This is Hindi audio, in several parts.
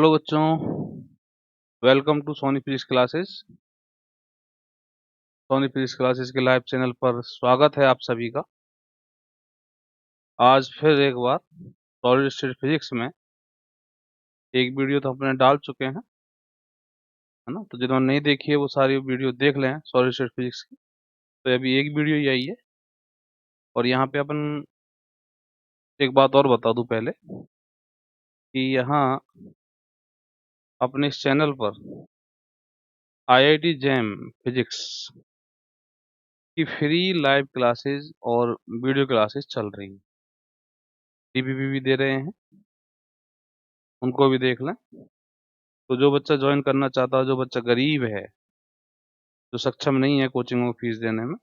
हेलो बच्चों, welcome to Soni physics classes. Soni physics classes के लाइव चैनल पर स्वागत है आप सभी का। आज फिर एक बार सॉलिड स्टेट फिजिक्स में एक वीडियो तो अपने डाल चुके हैं, है ना। तो जिन्होंने नहीं देखी है वो सारी वीडियो देख लें सॉलिड स्टेट फिजिक्स की। तो अभी एक वीडियो ही आई है और यहाँ पे अपन एक बात और बता दूं पहले कि यहाँ अपने इस चैनल पर आईआईटी जैम फिजिक्स की फ्री लाइव क्लासेस और वीडियो क्लासेस चल रही हैं। डीपीपी भी दे रहे हैं, उनको भी देख लें। तो जो बच्चा ज्वाइन करना चाहता है, जो बच्चा गरीब है, जो सक्षम नहीं है कोचिंग में फीस देने में,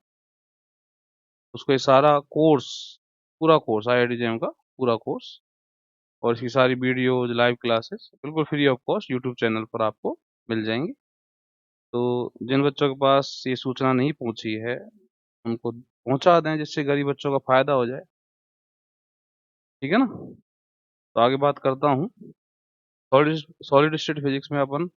उसको ये सारा कोर्स, पूरा कोर्स आईआईटी जेएम का पूरा कोर्स और इसकी सारी वीडियोज लाइव क्लासेस बिल्कुल free of cost YouTube channel पर आपको मिल जाएंगी। तो जिन बच्चों के पास ये सूचना नहीं पहुंची है उनको पहुंचा दें, जिससे गरीब बच्चों का फायदा हो जाए। ठीक है ना। तो आगे बात करता हूँ। सॉलिड स्टेट फिजिक्स में अपन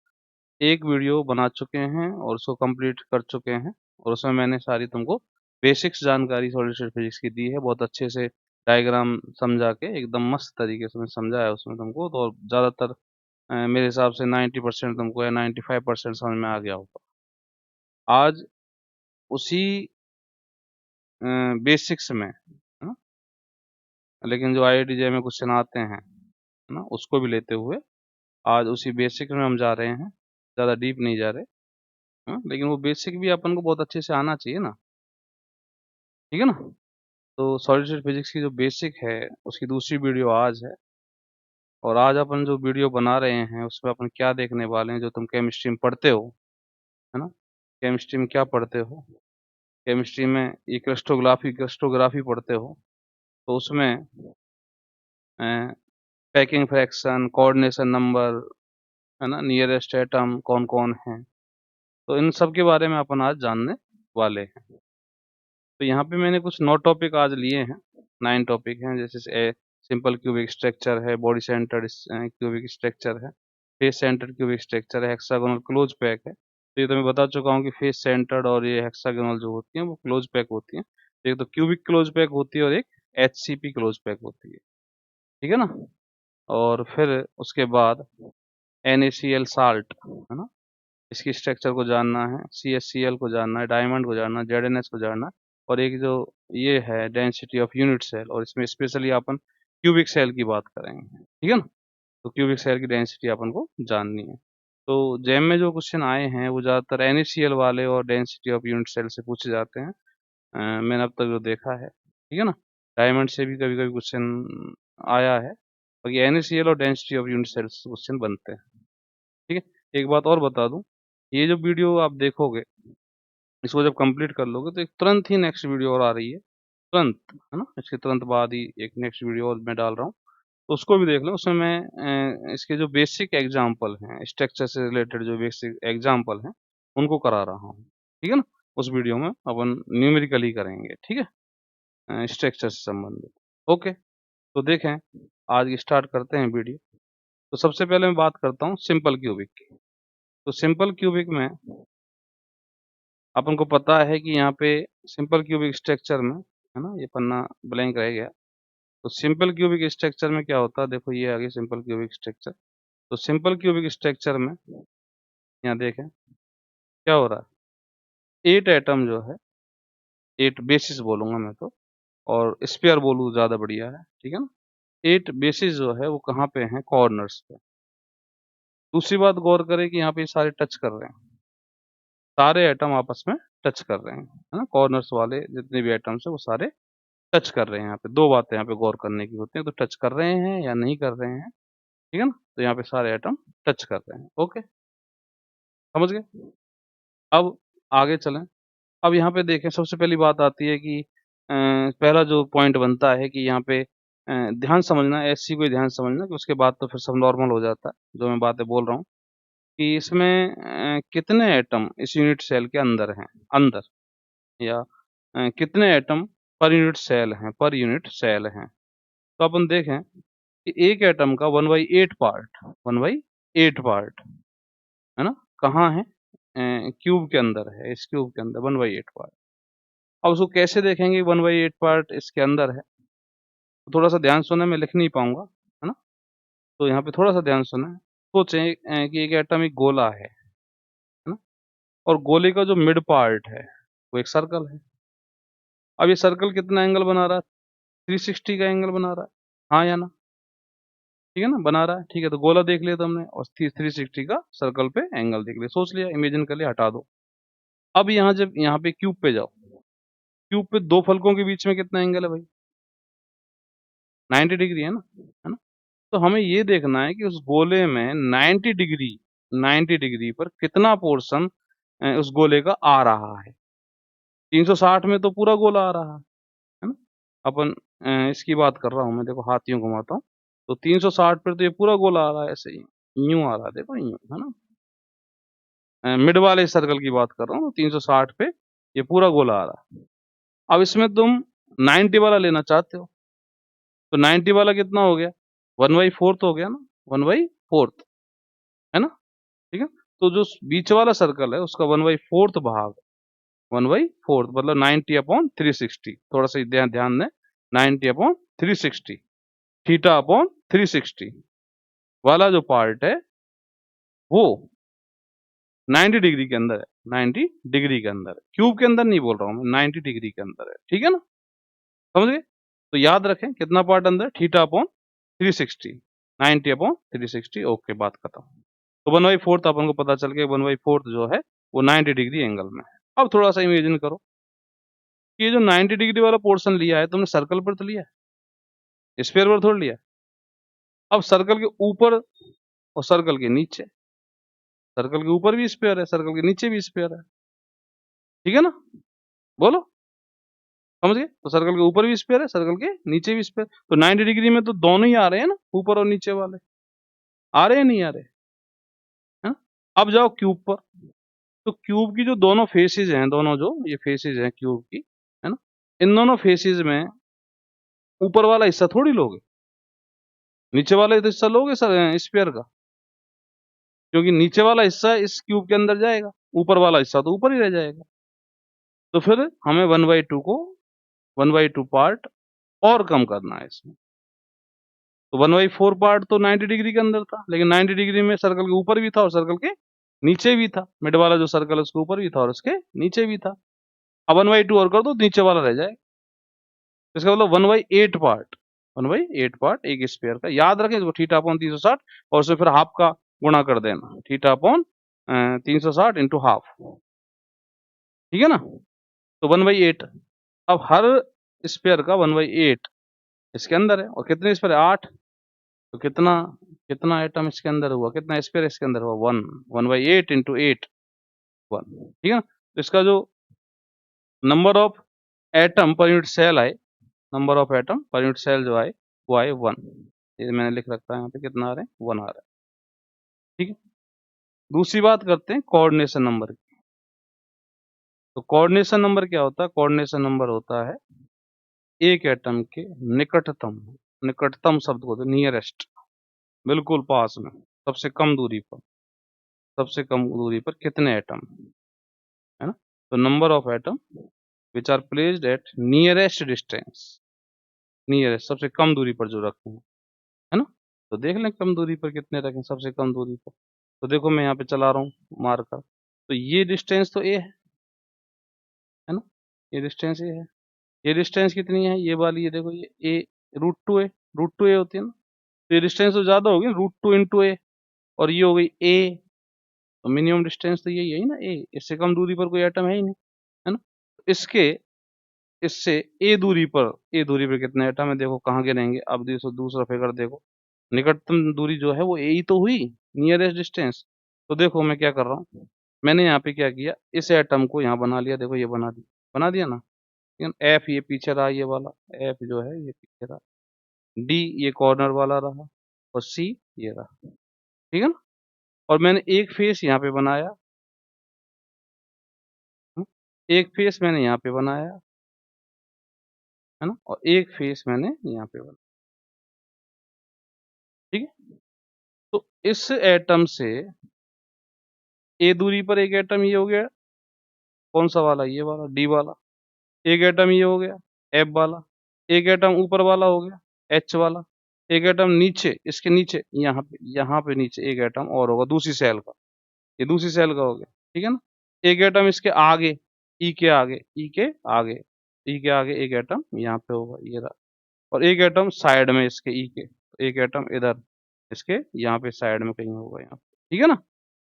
एक वीडियो बना चुके हैं और उसको कंप्लीट कर चुके हैं और उसमें मैंने सारी तुमको बेसिक्स जानकारी सॉलिड स्टेट फिजिक्स की दी है। बहुत अच्छे से डायग्राम समझा के एकदम मस्त तरीके से समझाया है उसमें तुमको। तो ज़्यादातर मेरे हिसाब से 90% तुमको या 95% समझ में आ गया होगा। आज उसी बेसिक्स में, है ना, लेकिन जो आईआईटी जे में क्वेश्चन आते हैं, है ना, उसको भी लेते हुए आज उसी बेसिक में हम जा रहे हैं। ज़्यादा डीप नहीं जा रहे, हाँ, लेकिन वो बेसिक भी अपन को बहुत अच्छे से आना चाहिए ना। ठीक है ना। तो सॉलिड स्टेट फिजिक्स की जो बेसिक है उसकी दूसरी वीडियो आज है और आज अपन जो वीडियो बना रहे हैं उसमें अपन क्या देखने वाले हैं, जो तुम केमिस्ट्री में पढ़ते हो, है ना। केमिस्ट्री में क्या पढ़ते हो? केमिस्ट्री में ये क्रिस्टोग्राफी पढ़ते हो। तो उसमें पैकिंग फ्रैक्शन, कोऑर्डिनेशन नंबर, है ना, नियरेस्ट एटम कौन कौन है, तो इन सब के बारे में अपन आज जानने वाले हैं। तो यहाँ पे मैंने कुछ 9 टॉपिक आज लिए हैं, 9 टॉपिक हैं। जैसे सिंपल क्यूबिक स्ट्रक्चर है, बॉडी सेंटर्ड क्यूबिक स्ट्रक्चर है, फेस सेंटर्ड क्यूबिक स्ट्रक्चर है, हेक्सागोनल क्लोज पैक है। तो ये तो मैं बता चुका हूँ कि फेस सेंटर्ड और ये हेक्सागोनल जो होती हैं वो क्लोज पैक होती हैं। एक तो क्यूबिक क्लोज पैक होती है और एक एचसीपी क्लोज पैक होती है। ठीक है ना। और फिर उसके बाद NaCl साल्ट, है ना, इसकी स्ट्रक्चर को जानना है, CaCl को जानना है, डायमंड को जानना है, ZnS को जानना है। और एक जो ये है डेंसिटी ऑफ यूनिट सेल, और इसमें स्पेशली अपन क्यूबिक सेल की बात करेंगे। ठीक है ना। तो क्यूबिक सेल की डेंसिटी अपन को जाननी है। तो जेम में जो क्वेश्चन आए हैं वो ज़्यादातर NaCl वाले और डेंसिटी ऑफ यूनिट सेल से पूछे जाते हैं, मैंने अब तक जो देखा है। ठीक है ना। डायमंड से भी कभी कभी क्वेश्चन आया है, बाकी NaCl और डेंसिटी ऑफ यूनिट सेल से क्वेश्चन बनते हैं। ठीक है। एक बात और बता दूं, ये जो वीडियो आप देखोगे इसको जब कंप्लीट कर लोगे तो एक तुरंत ही नेक्स्ट वीडियो और आ रही है, तुरंत, है ना। इसके तुरंत बाद ही एक नेक्स्ट वीडियो और मैं डाल रहा हूँ, तो उसको भी देख लो। उसमें मैं इसके जो बेसिक एग्जाम्पल हैं, स्ट्रक्चर से रिलेटेड जो बेसिक एग्जाम्पल हैं उनको करा रहा हूँ। ठीक है ना। उस वीडियो में अपन न्यूमेरिकली करेंगे, ठीक है, स्ट्रक्चर से संबंधित। ओके। तो देखें, आज स्टार्ट करते हैं वीडियो। तो सबसे पहले मैं बात करता हूँ सिंपल क्यूबिक की। तो सिंपल क्यूबिक में अपन को पता है कि यहाँ पे सिंपल क्यूबिक स्ट्रक्चर में, है ना, ये पन्ना ब्लैंक रह गया। तो सिंपल क्यूबिक स्ट्रक्चर में क्या होता है, देखो ये आ गया सिंपल क्यूबिक स्ट्रक्चर। तो सिंपल क्यूबिक स्ट्रक्चर में यहाँ देखें क्या हो रहा है। 8 एटम जो है, 8 बेसिस बोलूंगा मैं तो, और स्पेयर बोलूँ ज़्यादा बढ़िया है। ठीक है ना। 8 बेसिस जो है वो कहाँ पे हैं? कॉर्नर्स पे। दूसरी बात गौर करें कि यहाँ पे सारे टच कर रहे हैं, सारे एटम आपस में टच कर रहे हैं, है ना। कॉर्नर्स वाले जितने भी एटम्स है वो सारे टच कर रहे हैं। यहाँ पे दो बातें यहाँ पे गौर करने की होती हैं, तो टच कर रहे हैं या नहीं कर रहे हैं। ठीक है ना। तो यहाँ पे सारे एटम टच कर रहे हैं। ओके, समझ गए। अब आगे चलें। अब यहाँ पे देखें, सबसे पहली बात आती है कि पहला जो पॉइंट बनता है कि यहाँ पे ध्यान समझना, ऐसी कोई ध्यान समझना कि उसके बाद तो फिर सब नॉर्मल हो जाता है जो मैं बातें बोल रहा हूँ। कि इसमें कितने एटम इस यूनिट सेल के अंदर हैं, अंदर, या कितने एटम पर यूनिट सेल हैं, पर यूनिट सेल हैं। तो अपन देखें कि एक एटम का 1/8 पार्ट, 1/8 8 पार्ट, है ना? कहाँ है? क्यूब के अंदर है, इस क्यूब के अंदर 1/8 पार्ट। अब उसको कैसे देखेंगे 1/8 पार्ट इसके अंदर है? तो थोड़ा-सा ध्यान सुनें, मैं लिख नहीं पाऊँगा, है ना? तो यहाँ पे थोड़ा-सा ध्यान सुनें। सोचें कि एक एटम एक गोला है ना? और गोले का जो मिड पार्ट है, वो एक सर्कल है। अब ये सर्कल कितना एंगल बना रहा है? 360 का एंगल बना रहा है। हाँ या ना? ठीक है ना? बना रहा है, ठीक है, तो गोला देख लिया तो हमने और 360 का सर्कल पे एंगल देख लिया, सोच लिया, इमेजिन कर लिया, हटा दो। अब यहाँ जब यहाँ पे क्यूब पे जाओ, क्यूब पे 2 फलकों के बीच में कितना एंगल है भाई? 90 डिग्री है ना? तो हमें ये देखना है कि उस गोले में 90 डिग्री पर कितना पोर्शन उस गोले का आ रहा है। 360 में तो पूरा गोला आ रहा है ना? अपन इसकी बात कर रहा हूँ मैं, देखो हाथ यूँ घुमाता हूँ, तो 360 पे तो ये पूरा गोला आ रहा है ऐसे ही, यूँ आ रहा है देखो यूँ, है ना? मिड वाले सर्कल की बात कर रहा हूँ, 360 पे ये पूरा गोला आ रहा है। अब इसमें तुम 90 वाला लेना चाहते हो, तो 90 वाला कितना हो गया? 1/4 हो गया ना? 1/4 है ना? ठीक है? तो जो बीच वाला सर्कल है उसका 1/4 भाग, 1/4 मतलब 90/360, थोड़ा-सा ध्यान ध्यान दें, 90/360 थीटा/360 वाला जो पार्ट है, वो 90 डिग्री के अंदर है, 90 डिग्री के अंदर है। क्यूब के अंदर नहीं बोल रहा हूँ मैं, 90 डिग्री के अंदर है, ठीक है ना? समझ गए? तो याद रखें कितना पार्ट अंदर है? थीटा/360, 90/360, ओके, बात खत्म। तो 1/4 अपन को पता चल गया, 1/4 जो है वो 90 डिग्री एंगल में है। अब थोड़ा-सा इमेजिन करो कि ये जो 90 डिग्री वाला पोर्शन लिया है तुमने सर्कल पर तो लिया है, स्फीयर पर थोड़ी लिया है। अब सर्कल के ऊपर और सर्कल के नीचे, सर्कल के ऊपर भी स्फीयर है, सर्कल के नीचे भी स्फीयर है, ठीक है ना? बोलो, समझ गए? तो सर्कल के ऊपर भी स्फीयर है, सर्कल के नीचे भी स्फीयर, तो 90 डिग्री में तो दोनों ही आ रहे हैं ना, ऊपर और नीचे वाले, आ रहे हैं नहीं आ रहे? हैं? अब जाओ क्यूब पर, तो क्यूब की जो दोनों फेसेस हैं, दोनों जो ये फेसेस हैं क्यूब की, है ना? इन दोनों फेसेस में ऊपर वाला हिस्सा थोड़ी लोगे, नीचे वाला तो हिस्सा लोगे स्फीयर का, क्योंकि नीचे वाला हिस्सा इस क्यूब के अंदर जाएगा, ऊपर वाला हिस्सा तो ऊपर ही रह जाएगा। तो फिर हमें 1/2 को 1/2 पार्ट और कम करना है इसमें। तो 1/4 पार्ट तो 90 डिग्री के अंदर था, लेकिन 90 डिग्री में सर्कल के ऊपर भी था और सर्कल के नीचे भी था। मिड वाला जो सर्कल है उसके ऊपर भी था और उसके नीचे भी था। अब 1/2 और कर दो, नीचे वाला रह जाएगा। इसका मतलब 1/8 पार्ट, 1/8 पार्ट एक स्फीयर का। याद रखें इसको, थीटा/360 और उससे फिर हाफ का गुणा कर देना, थीटा/360 इंटू हाफ, ठीक है ना? तो 1/8। अब हर स्फीयर का 1/8 इसके अंदर है, और कितने स्फीयर है? 8। तो कितना कितना एटम इसके अंदर हुआ, कितना स्फीयर इसके अंदर हुआ? 1, 1/8 इंटू 8, 1, ठीक है ना? तो इसका जो number of atom per unit cell आए, number of atom per unit cell जो आए, वो आए 1। ये मैंने लिख रखा है यहाँ पे, कितना आ रहे हैं? 1 आ रहा है, ठीक है? दूसरी बात करते हैं कोऑर्डिनेशन नंबर की। तो कोऑर्डिनेशन नंबर क्या होता है? कोऑर्डिनेशन नंबर होता है एक एटम के निकटतम, निकटतम शब्द को नियरेस्ट, बिल्कुल पास में, सबसे कम दूरी पर, सबसे कम दूरी पर कितने एटम, है ना? तो number of atom which are placed at nearest distance, nearest सबसे कम दूरी पर जो रखे हैं, है ना? तो देख लें कम दूरी पर कितने रखें, सबसे कम दूरी पर। तो देखो मैं यहाँ पे चला रहा हूँ मार्कर, तो ये डिस्टेंस तो ए है ना? ये डिस्टेंस ए है। ये डिस्टेंस कितनी है? ये वाली, ये देखो, ये ए √2 ए, √2 ए होती है ना? तो ये डिस्टेंस तो ज्यादा होगी, √2 इंटू ए, और ये हो गई ए। तो मिनिमम डिस्टेंस तो यही है ना, ए। इससे कम दूरी पर कोई एटम है ही नहीं, है ना? तो इसके इससे ए दूरी पर कितने एटम है, देखो कहाँ गिनेंगे। अब देखो दूसरा फिगर देखो, निकटतम दूरी जो है वो ए ही तो हुई, नियरेस्ट डिस्टेंस। तो देखो मैं क्या कर रहा हूँ, मैंने यहाँ पे क्या किया, इस एटम को यहाँ बना लिया, देखो ये बना दिया ना। एफ ये पीछे रहा, ये वाला एफ जो है ये पीछे रहा, डी ये कॉर्नर वाला रहा, और सी ये रहा, ठीक है ना? और मैंने एक फेस यहाँ पे बनाया, हम्म, एक फेस मैंने यहाँ पे बनाया, है ना? और एक फेस मैंने यहाँ पे बनाया, ठीक है? तो इस एटम से ए दूरी पर एक एटम ये हो गया, कौन सा वाला, ये वाला डी वाला। एक एटम ये हो गया एफ वाला। एक एटम ऊपर वाला हो गया एच वाला। एक एटम नीचे, इसके नीचे यहाँ पे नीचे एक एटम और होगा दूसरी सेल का, ये दूसरी सेल का हो गया, ठीक है ना। एक एटम इसके आगे, ई के आगे, ई के आगे, ई के आगे एक एटम यहाँ पे होगा, ये रहा। और एक एटम साइड में इसके ई के, तो एक एटम इधर इसके यहाँ पे साइड में कहीं होगा यहाँ पे, ठीक है ना।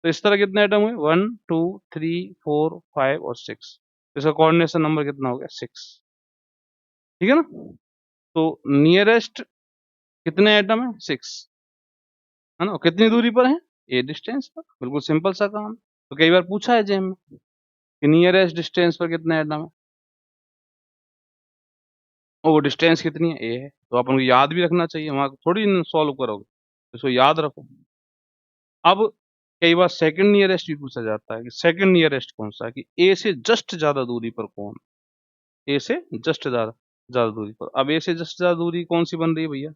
तो इस तरह कितने एटम हुए, 1 2 3 4 5 और 6। इसका कोऑर्डिनेशन नंबर कितना हो गया, 6, ठीक है ना। तो नियरेस्ट कितने एटम है, 6, है ना। और कितनी दूरी पर है, ए डिस्टेंस पर। बिल्कुल सिंपल सा काम है। तो कई बार पूछा है जेम में कि नियरेस्ट डिस्टेंस पर कितने एटम है, और वो डिस्टेंस कितनी है, ए है। तो अपन को याद भी रखना चाहिए, वहां थोड़ी सॉल्व करोगे, इसको याद रखो। अब कई बार सेकंड नियरेस्ट भी पूछा जाता है कि सेकंड नियरेस्ट कौन सा है, कि ए से जस्ट ज्यादा दूरी पर कौन, ए से जस्ट ज्यादा ज्यादा दूरी पर। अब ए से जस्ट ज्यादा दूरी कौन सी बन रही है भैया,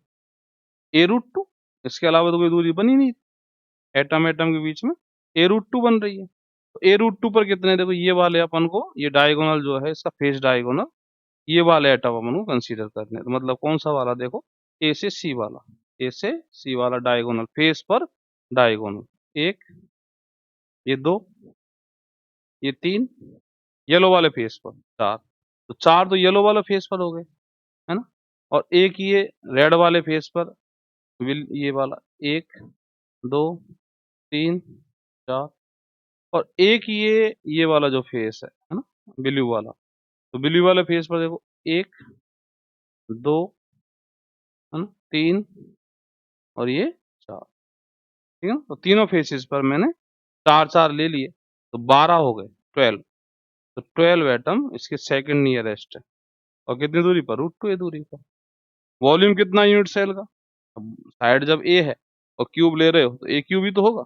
A√2। इसके अलावा तो कोई दूरी बनी नहीं एटम एटम के बीच में, A√2 बन रही है। तो A√2 पर कितने, देखो ये वाले अपन को, ये डायगोनल जो है इसका फेस डायगोनल, ये वाले एटम अपन को कंसीडर करने हैं। तो मतलब कौन सा वाला, देखो ए से सी वाला, ए से सी वाला डायगोनल फेस पर डायगोनल, एक, ये दो, ये तीन, येलो वाले फेस पर चार। तो चार तो येलो वाले फेस पर हो गए, है ना। और एक ये रेड वाले फेस पर, ये वाला, एक, दो, तीन, चार। और एक ये वाला जो फेस है ना, ब्लू वाला। तो ब्लू वाले फेस पर देखो, एक, दो, है ना, तीन, और ये चार, ठीक है ना। तो तीनों फेसेस पर मैंने चार चार ले लिए, तो 12 हो गए, 12। तो 12 एटम इसके सेकंड नियरेस्ट है। और कितनी दूरी पर, √2 ए दूरी पर। वॉल्यूम कितना यूनिट सेल का, अब साइड जब ए है और क्यूब ले रहे हो तो ए क्यूब ही तो होगा।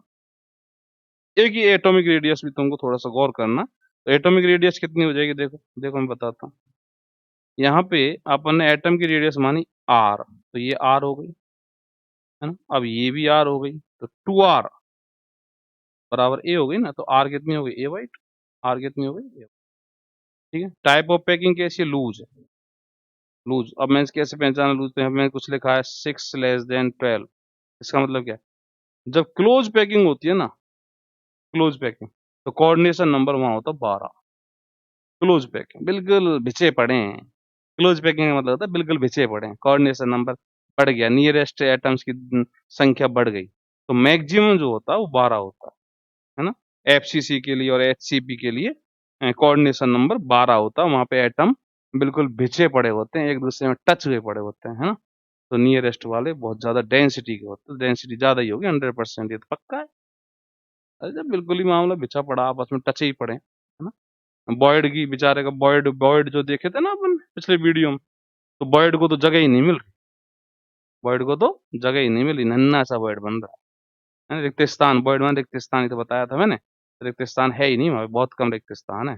एक ही एटॉमिक रेडियस भी तुमको थोड़ा सा गौर करना। तो एटॉमिक रेडियस कितनी हो जाएगी, देखो देखो मैं बताता हूँ। यहाँ पे अपन ने एटम की रेडियस मानी आर, तो ये आर हो गई, है ना। अब ये भी आर हो गई, तो 2r बराबर ए हो गई ना। तो आर कितनी हो गई, ए वाइट, आर कितनी हो गई, ए, ठीक है। टाइप ऑफ पैकिंग कैसी है, लूज है, लूज। अब मैं कैसे पहचाना लूज, पे मैंने कुछ लिखा है 6<12। इसका मतलब क्या है, जब क्लोज पैकिंग होती है ना, क्लोज पैकिंग, तो कोऑर्डिनेशन नंबर वहां होता है 12। क्लोज पैकिंग बिल्कुल भिचे पड़े हैं, क्लोज पैकिंग का मतलब होता है बिल्कुल भिचे पड़े हैं, कोऑर्डिनेशन नंबर बढ़ गया, नियरेस्ट एटम्स की संख्या बढ़ गई। तो मैक्सिमम जो होता है वो 12 होता है ना। एफसीसी के लिए और एचसीपी के लिए कोऑर्डिनेशन नंबर 12 होता है। वहां पे एटम बिल्कुल भिचे पड़े होते हैं, एक दूसरे में टच हुए पड़े होते हैं, है ना। तो नियरेस्ट वाले बहुत ज्यादा डेंसिटी के होते हैं, डेंसिटी ज्यादा ही होगी, 100%, ये तो पक्का है। अरे जब बिल्कुल ही मामला बिछा पड़ा, आपस में टच ही पड़े, है ना। बॉयड की बेचारे का, बॉयड बॉयड जो देखे थे ना अपन पिछले वीडियो में, तो बॉयड को तो जगह ही नहीं मिल रही, बॉयड को तो जगह ही नहीं मिली, नन्ना सा बॉयड बन रहा है ना? रिक्तिस्तान, बॉयड में रिक्तिस्तान, ही तो बताया था मैंने। रिक्तिस्तान है ही नहीं वहां पे, बहुत कम रिक्तिस्तान है,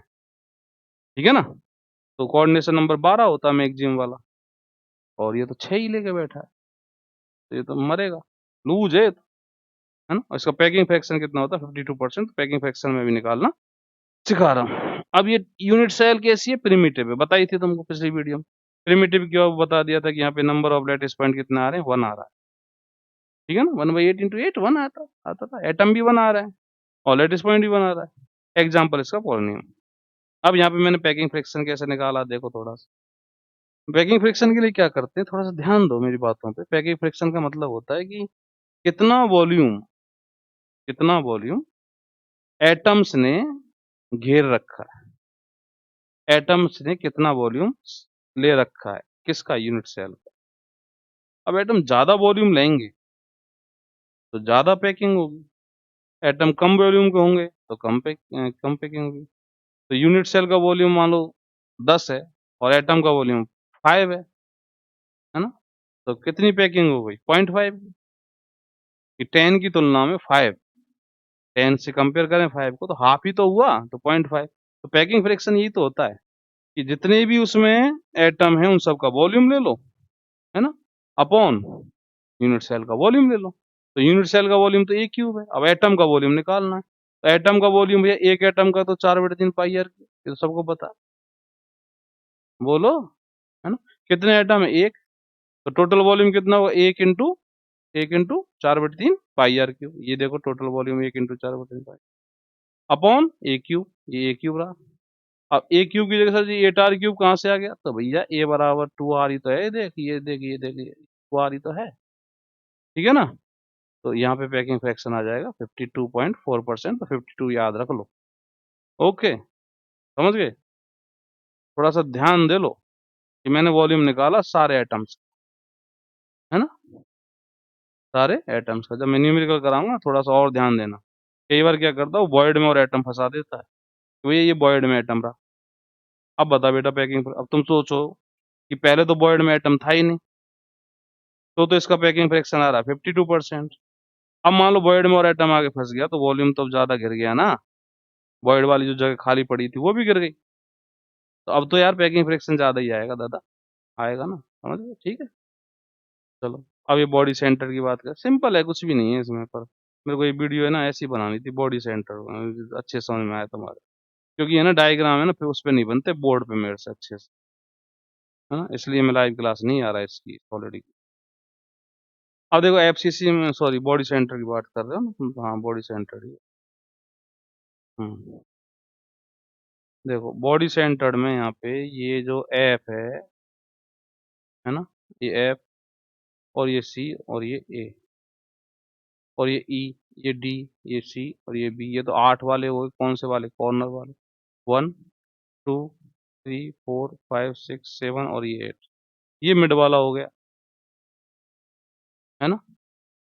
ठीक है ना। तो कोऑर्डिनेशन नंबर 12 होता है मैक्सिमम वाला, और ये तो 6 ही लेके बैठा है, तो ये तो मरेगा, लूज है ये तो, है ना। और इसका पैकिंग फ्रैक्शन कितना होता है, 52%। पैकिंग फ्रैक्शन में भी निकालना सिखा रहा हूँ। अब ये यूनिट सेल कैसी है, प्रिमिटिव है, बताई थी तुमको पिछली वीडियो में। प्रिमिटिव क्यों, बता दिया था कि यहाँ पे नंबर ऑफ लेटिस पॉइंट कितना आ रहे हैं, 1 आ रहा है, ठीक है ना। 1/8 × 8 1 आता था। एटम भी 1 आ रहा है और लेटिस पॉइंट भी 1 आ रहा है। एग्जाम्पल इसका पोलोनियम। अब यहाँ पे मैंने पैकिंग फ्रैक्शन कैसे निकाला, देखो थोड़ा सा। पैकिंग फ्रैक्शन के लिए क्या करते हैं, थोड़ा सा ध्यान दो मेरी बातों पे। पैकिंग फ्रैक्शन का मतलब होता है कि कितना वॉल्यूम एटम्स ने घेर रखा है, एटम्स ने कितना वॉल्यूम ले रखा है, किसका, यूनिट सेल का। अब एटम ज्यादा वॉल्यूम लेंगे तो ज्यादा पैकिंग होगी, एटम कम वॉल्यूम के होंगे तो कम पैकिंग होगी। तो यूनिट सेल का वॉल्यूम मान लो 10 है और एटम का वॉल्यूम 5 है ना। तो कितनी पैकिंग हो गई, 0.5 की। 10 की तुलना में 5, 10 से कंपेयर करें 5 को तो हाफ ही तो हुआ, तो 0.5। तो पैकिंग फ्रैक्शन यही तो होता है कि जितने भी उसमें एटम है उन सब का वॉल्यूम ले लो, है ना, अपॉन यूनिट सेल का वॉल्यूम ले लो। तो यूनिट सेल का वॉल्यूम तो ए क्यूब है। अब एटम का वॉल्यूम निकालना है, तो एटम का वॉल्यूम भैया एक एटम का तो 4/3 पाई आर क्यूब, ये तो सबको पता है। बोलो, है ना? कितने एटम है? एक। तो टोटल वॉल्यूम कितना होगा? एक इंटू 4/3 पाई आर क्यूब। ये देखो total volume 1 into 4/3 pi upon a cube, ये ए क्यूब रहा। अब ए क्यूब की जगह सर जी 8 आर क्यूब कहाँ से आ गया? तो भैया ए बराबर 2 आर ही तो है, देख ये 2 आर ही तो है, ठीक है ना? तो यहाँ पे पैकिंग फ्रैक्शन आ जाएगा 52.4%, तो 52 याद रख लो। ओके, समझ गए? थोड़ा सा ध्यान दे लो कि मैंने वॉल्यूम निकाला सारे एटम्स, है ना? सारे एटम्स का। जब मैं न्यूमेरिकल कराऊंगा थोड़ा सा और ध्यान देना। कई बार क्या करता हूँ, वॉइड में और एटम फंसा देता है, तो ये वॉइड में एटम रहा। अब बता बेटा पैकिंग, अब तुम सोचो कि पहले तो वॉइड में एटम था ही नहीं, तो इसका पैकिंग फ्रैक्शन आ रहा है 52%। अब मान लो वॉइड में और एटम आगे फंस गया, तो वॉल्यूम तो ज्यादा गिर गया ना, वॉइड वाली जो जगह खाली पड़ी थी वो भी गिर गई। तो अब तो यार पैकिंग फ्रैक्शन ज्यादा ही आएगा दादा, आएगा ना? समझ गए? ठीक है, चलो। अब ये बॉडी सेंटर की बात कर, सिंपल है, कुछ भी नहीं है इसमें। पर मेरे को ये वीडियो है ना ऐसी बनानी थी, बॉडी सेंटर अच्छे समझ में आया तुम्हारे, क्योंकि है ना डायग्राम है ना, फिर उस पे नहीं बनते बोर्ड पे मेरे से अच्छे से, है ना? इसलिए मैं लाइव क्लास नहीं आ रहा है इसकी ऑलरेडी। अब देखो एफसीसी में, सॉरी बॉडी सेंटर की बात कर रहे हो ना तुम? हाँ बॉडी सेंटर ही। हम्म, देखो बॉडी सेंटर्ड में यहाँ पे ये जो एफ है ना, ये एफ और ये सी और ये ए और ये ई, ये डी, ये सी और ये बी, ये तो 8 वाले हो गए। कौन से वाले? कॉर्नर वाले। 1 2 3 4 5 6 7 और ये 8, ये मिड वाला हो गया, है ना?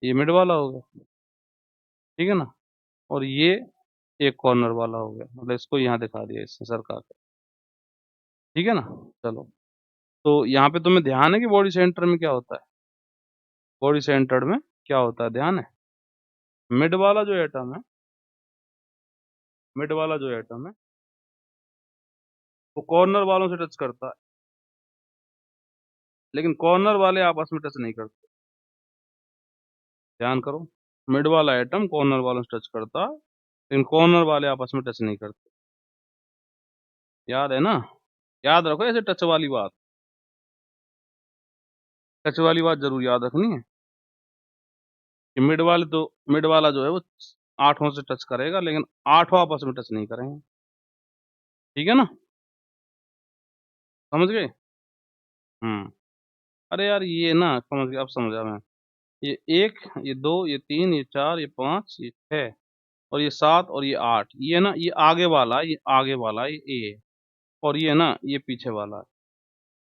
ये मिड वाला हो गया, ठीक है ना? और ये एक कॉर्नर वाला हो गया, मतलब इसको यहाँ दिखा दिया इससे सरका के, ठीक है ना? चलो, तो यहाँ पे तुम्हें ध्यान है कि बॉडी सेंटर में क्या होता है? बॉडी सेंटर्ड में क्या होता है, ध्यान है? मिड वाला जो एटम है, मिड वाला जो एटम है वो कॉर्नर वालों से टच करता है, लेकिन कॉर्नर वाले आपस में टच नहीं करते। ध्यान करो, मिड वाला एटम कॉर्नर वालों से टच करता, लेकिन कॉर्नर वाले आपस में टच नहीं करते। याद है ना? याद रखो ऐसे टच वाली बात, टच वाली बात जरूर याद रखनी है कि मिड वाला जो है वो 8 से टच करेगा, लेकिन 8 आपस में टच नहीं करेंगे, ठीक है ना? समझ गए? हम्म। अरे यार ये ना समझ गए, अब समझा मैं। ये 1, ये 2, ये 3, ये 4, ये 5, ये 6 और ये 7 और ये 8, ये ना ये आगे वाला, ये आगे वाला ये ए है, और ये ना ये पीछे वाला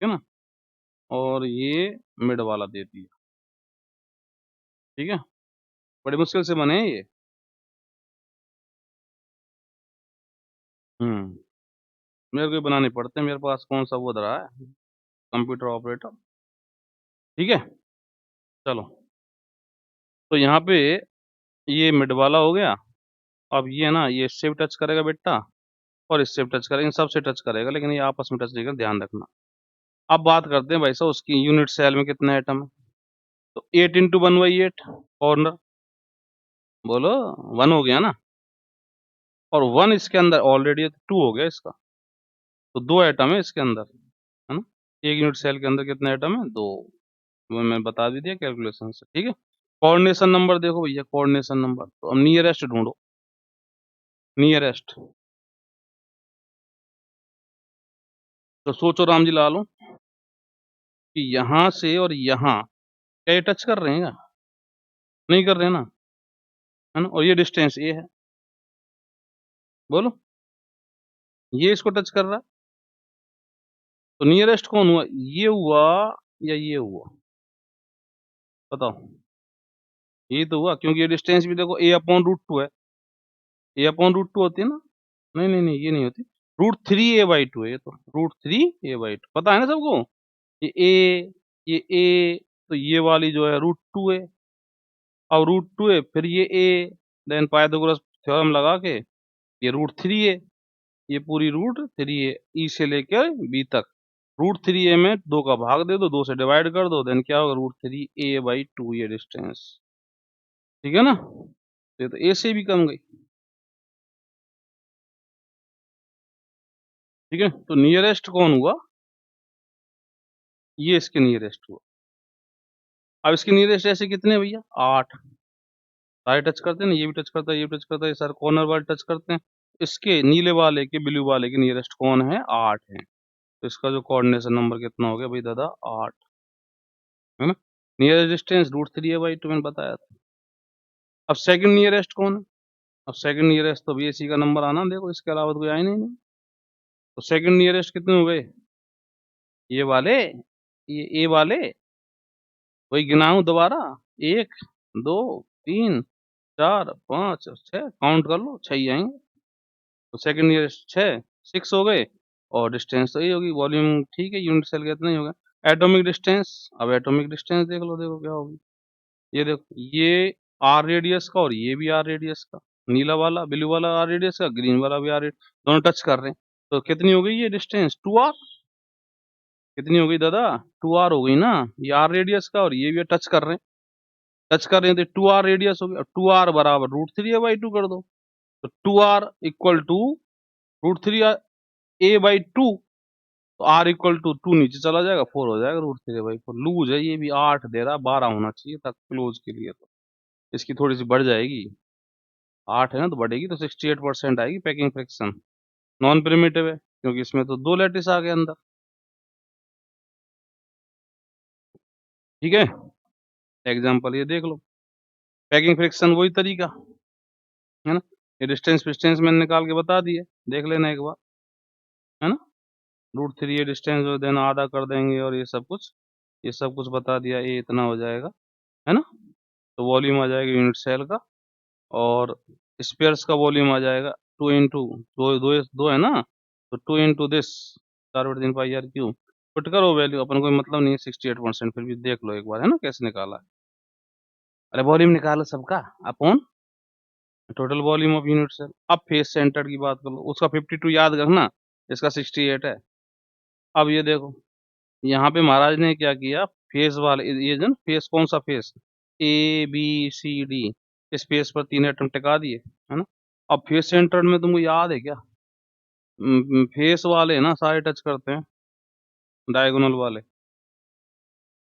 है ना? और ये मिड वाला दे दिया, ठीक है? बड़ी मुश्किल से बने हैं ये। हम्म, मेरे को ही बनाने पड़ते हैं, मेरे पास कौन सा वो रहा है, कंप्यूटर ऑपरेटर, ठीक है? चलो, तो यहाँ पे ये मिड वाला हो गया। अब ये ना ये इससे भी टच करेगा बेटा, और इससे भी टच करेगा, इन सब से टच करेगा, लेकिन ये आपस में टच नहीं करेगा, ध्यान रखना। अब बात करते हैं भाई साहब उसकी यूनिट सेल में कितने एटम है। तो 8 × 1/8 कॉर्नर, बोलो 1 हो गया ना, और 1 इसके अंदर ऑलरेडी 2 हो गया इसका, तो 2 एटम है इसके अंदर, है ना? एक यूनिट सेल के अंदर कितने एटम है? 2। वो मैं बता भी दिया कैलकुलेशन से, ठीक है? कोऑर्डिनेशन नंबर देखो भैया, कोऑर्डिनेशन नंबर, तो अब नियरेस्ट ढूंढो, नियरेस्ट। तो सोचो राम जी लालो कि यहाँ से और यहाँ क्या ये टच कर रहे हैं क्या? नहीं कर रहे हैं ना, है ना? और ये डिस्टेंस ये है, बोलो, ये इसको टच कर रहा है, तो नियरेस्ट कौन हुआ? ये हुआ या ये हुआ? बताओ। ये तो हुआ, क्योंकि ये डिस्टेंस भी देखो a/√2 है, a/√2 होती है ना? नहीं नहीं नहीं, ये नहीं होती, √3a/2 है ये तो, √3a/2 पता है ना सबको? ये a, ये a, तो ये वाली जो है √2 है, और √2 है, फिर ये a, देन पाइथागोरस थ्योरम लगा के ये √3 है, ये पूरी √3 है, ई से लेकर बी तक। √3a में 2 का भाग दे दो, 2 से डिवाइड कर दो, देन क्या होगा? √3a/2 ये डिस्टेंस, ठीक है ना। तो ये तो ए से भी कम गई। ठीक है, तो नियरेस्ट कौन हुआ, ये इसके नियरेस्ट हुआ। अब इसके नियरेस्ट ऐसे कितने भैया, 8 सारे टच करते हैं ना, ये भी टच करता है, ये भी टच करता है, ये सारे कॉर्नर वाले टच करते हैं। इसके नीले वाले के, ब्लू वाले के नियरेस्ट कौन है, 8 है। तो इसका जो कोऑर्डिनेशन नंबर कितना हो गया भाई दादा, 8, है ना। नियरेस्ट डिस्टेंस √3 है भाई, तो मैंने बताया था। अब सेकंड नियरेस्ट कौन है, अब सेकंड नियरेस्ट तो BSC का नंबर आना, देखो इसके अलावा तो कोई आया नहीं। तो सेकंड नियरेस्ट कितने हो गए, ये वाले, ये ए वाले, वही गिनाऊं दोबारा, 1 2 3 4 5 6, काउंट कर लो, 6 ही आएंगे। तो सेकंड नियरेस्ट 6, 6 हो गए। और डिस्टेंस तो ये होगी, वॉल्यूम ठीक है, यूनिट सेल का इतना ही होगा। एटॉमिक डिस्टेंस, अब एटॉमिक डिस्टेंस देख लो, देखो क्या होगी। ये देखो, ये आर रेडियस का और ये भी आर रेडियस का, नीला वाला ब्लू वाला आर रेडियस का, ग्रीन वाला भी आर, दोनों टच कर रहे हैं। तो कितनी हो गई ये डिस्टेंस, 2r। कितनी हो गई दादा, 2r हो गई ना। ये आर रेडियस का और ये भी टच कर रहे हैं, टच कर रहे हैं, तो 2r रेडियस हो गया। 2r बराबर √3a/2 कर दो। तो 2r इक्वल टू √3a/2। तो r इक्वल टू 2 नीचे चला जाएगा, 4 हो जाएगा, √3a/4। लूज है ये भी, 8 दे रहा, 12 होना चाहिए था क्लोज के लिए। तो इसकी थोड़ी सी बढ़ जाएगी, 8 है ना, तो बढ़ेगी, तो 68% आएगी पैकिंग फ्रिक्शन। नॉन प्रिमिटिव है क्योंकि इसमें तो 2 लैटिस आ गए अंदर। ठीक है, एग्जाम्पल ये देख लो, पैकिंग फ्रिक्शन वही तरीका है ना। ये डिस्टेंस डिस्टेंस मैंने निकाल के बता दिए, देख लेना एक बार, है ना। √3 ये डिस्टेंस जो देना आधा कर देंगे, और ये सब कुछ बता दिया, ये इतना हो जाएगा, है ना। तो वॉल्यूम आ जाएगा यूनिट सेल का, और स्पेयर्स का वॉल्यूम आ जाएगा 2 इंटू दो है ना, तो 2 इंटू दिस 4/3πr³ पुट करो वैल्यू, अपन कोई मतलब नहीं है, 68%। फिर भी देख लो एक बार, है ना, कैसे निकाला है। अरे वॉल्यूम निकालो सबका, upon total volume of unit cell. अब फेस सेंटर की बात कर लो, उसका 52 याद रखना, इसका 68 है। अब ये देखो, यहाँ पे महाराज ने क्या किया, फेस वाले, ये जो फेस, कौन सा फेस, ABCD, इस फेस पर 3 एटम टिका दिए, है ना। अब फेस सेंटर में तुमको याद है क्या, फेस वाले ना सारे टच करते हैं, डायगोनल वाले,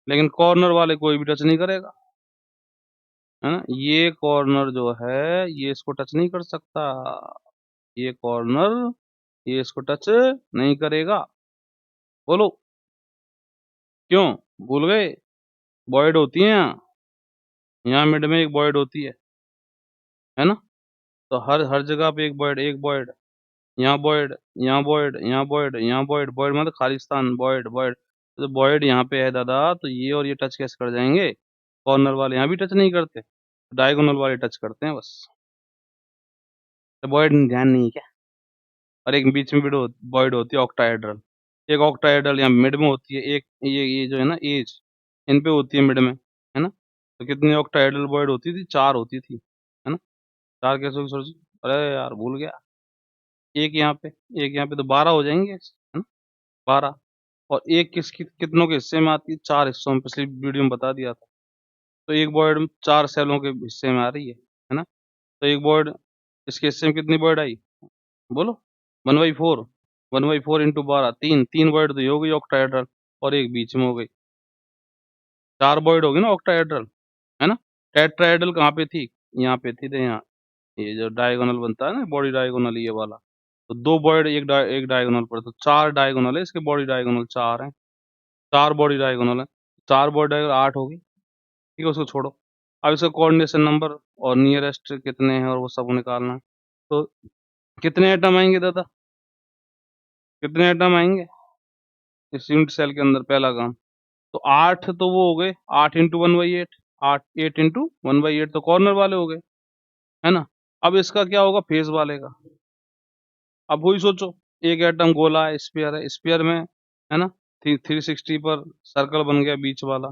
लेकिन कॉर्नर वाले कोई भी टच नहीं करेगा, है ना। ये कॉर्नर जो है, ये इसको टच नहीं कर सकता, ये कॉर्नर, ये इसको टच नहीं करेगा। बोलो क्यों, भूल गए, बॉयड होती है यहाँ मिड में एक बॉयड होती है ना। तो हर हर जगह पे एक बॉयड, यहाँ बॉयड, यहाँ बॉयड, यहाँ बॉयड, यहाँ बॉयड, बॉयड मतलब खालिस्तान, बॉयड बॉयड। तो बॉयड यहाँ पे है दादा, तो ये और ये टच कैसे कर जाएंगे, कॉर्नर वाले यहाँ भी टच नहीं करते, डायगोनल वाले टच करते हैं बस। तो बॉयड ध्यान नहीं है क्या। और एक बीच में बॉयड होती है ऑक्टाहेड्रल, एक ऑक्टाहेड्रल यहाँ मिड में होती है, एक ये जो है ना एज, इन पे होती है मिड में, है ना। तो कितनी ऑक्टाहेड्रल बॉयड होती थी, 4 होती थी, है ना। 4 कैसे होगी सोच, अरे यार भूल गया, एक यहाँ पे, एक यहाँ पे, तो 12 हो जाएंगे, है ना, 12। और एक कितनों के हिस्से में आती है, 4 हिस्सों में, पिछली वीडियो में बता दिया था। तो एक बॉयड 4 सेलों के हिस्से में आ रही है ना। तो एक बॉयड, इसके हिस्से में कितनी बॉयड आई, बोलो, 1/4, 1/4 इंटू 12, 3 बॉयड तो ये हो गई ऑक्टाहेड्रल, और एक बीच में हो गई, 4 बॉयड होगी ना ऑक्टाहेड्रल, है ना। टेट्राहेड्रल कहाँ पे थी, यहाँ पे थी, तो यहाँ, ये जो डायगोनल बनता है ना, बॉडी डायगोनल ये वाला, तो 2 बॉयड एक डायगोनल पर, तो 4 डायगोनल है इसके, बॉडी डायगोनल 4 है, 4 बॉडी डायगोनल है, 4 बॉडी डायगोनल 8 होगी। ठीक है, उसको छोड़ो। अब इसका कोऑर्डिनेशन नंबर और नियरेस्ट कितने हैं और वो सब निकालना है। तो कितने एटम आएंगे दादा, कितने एटम आएंगे इस यूनिट सेल के अंदर, पहला काम। तो 8 तो वो हो गए, 8 इंटू 1/8, 8 इंटू 1/8 तो कॉर्नर वाले हो गए, है ना। अब इसका क्या होगा, फेस वाले का। अब वही सोचो, एक एटम गोला है, स्पेयर में, है ना, 360 पर सर्कल बन गया बीच वाला।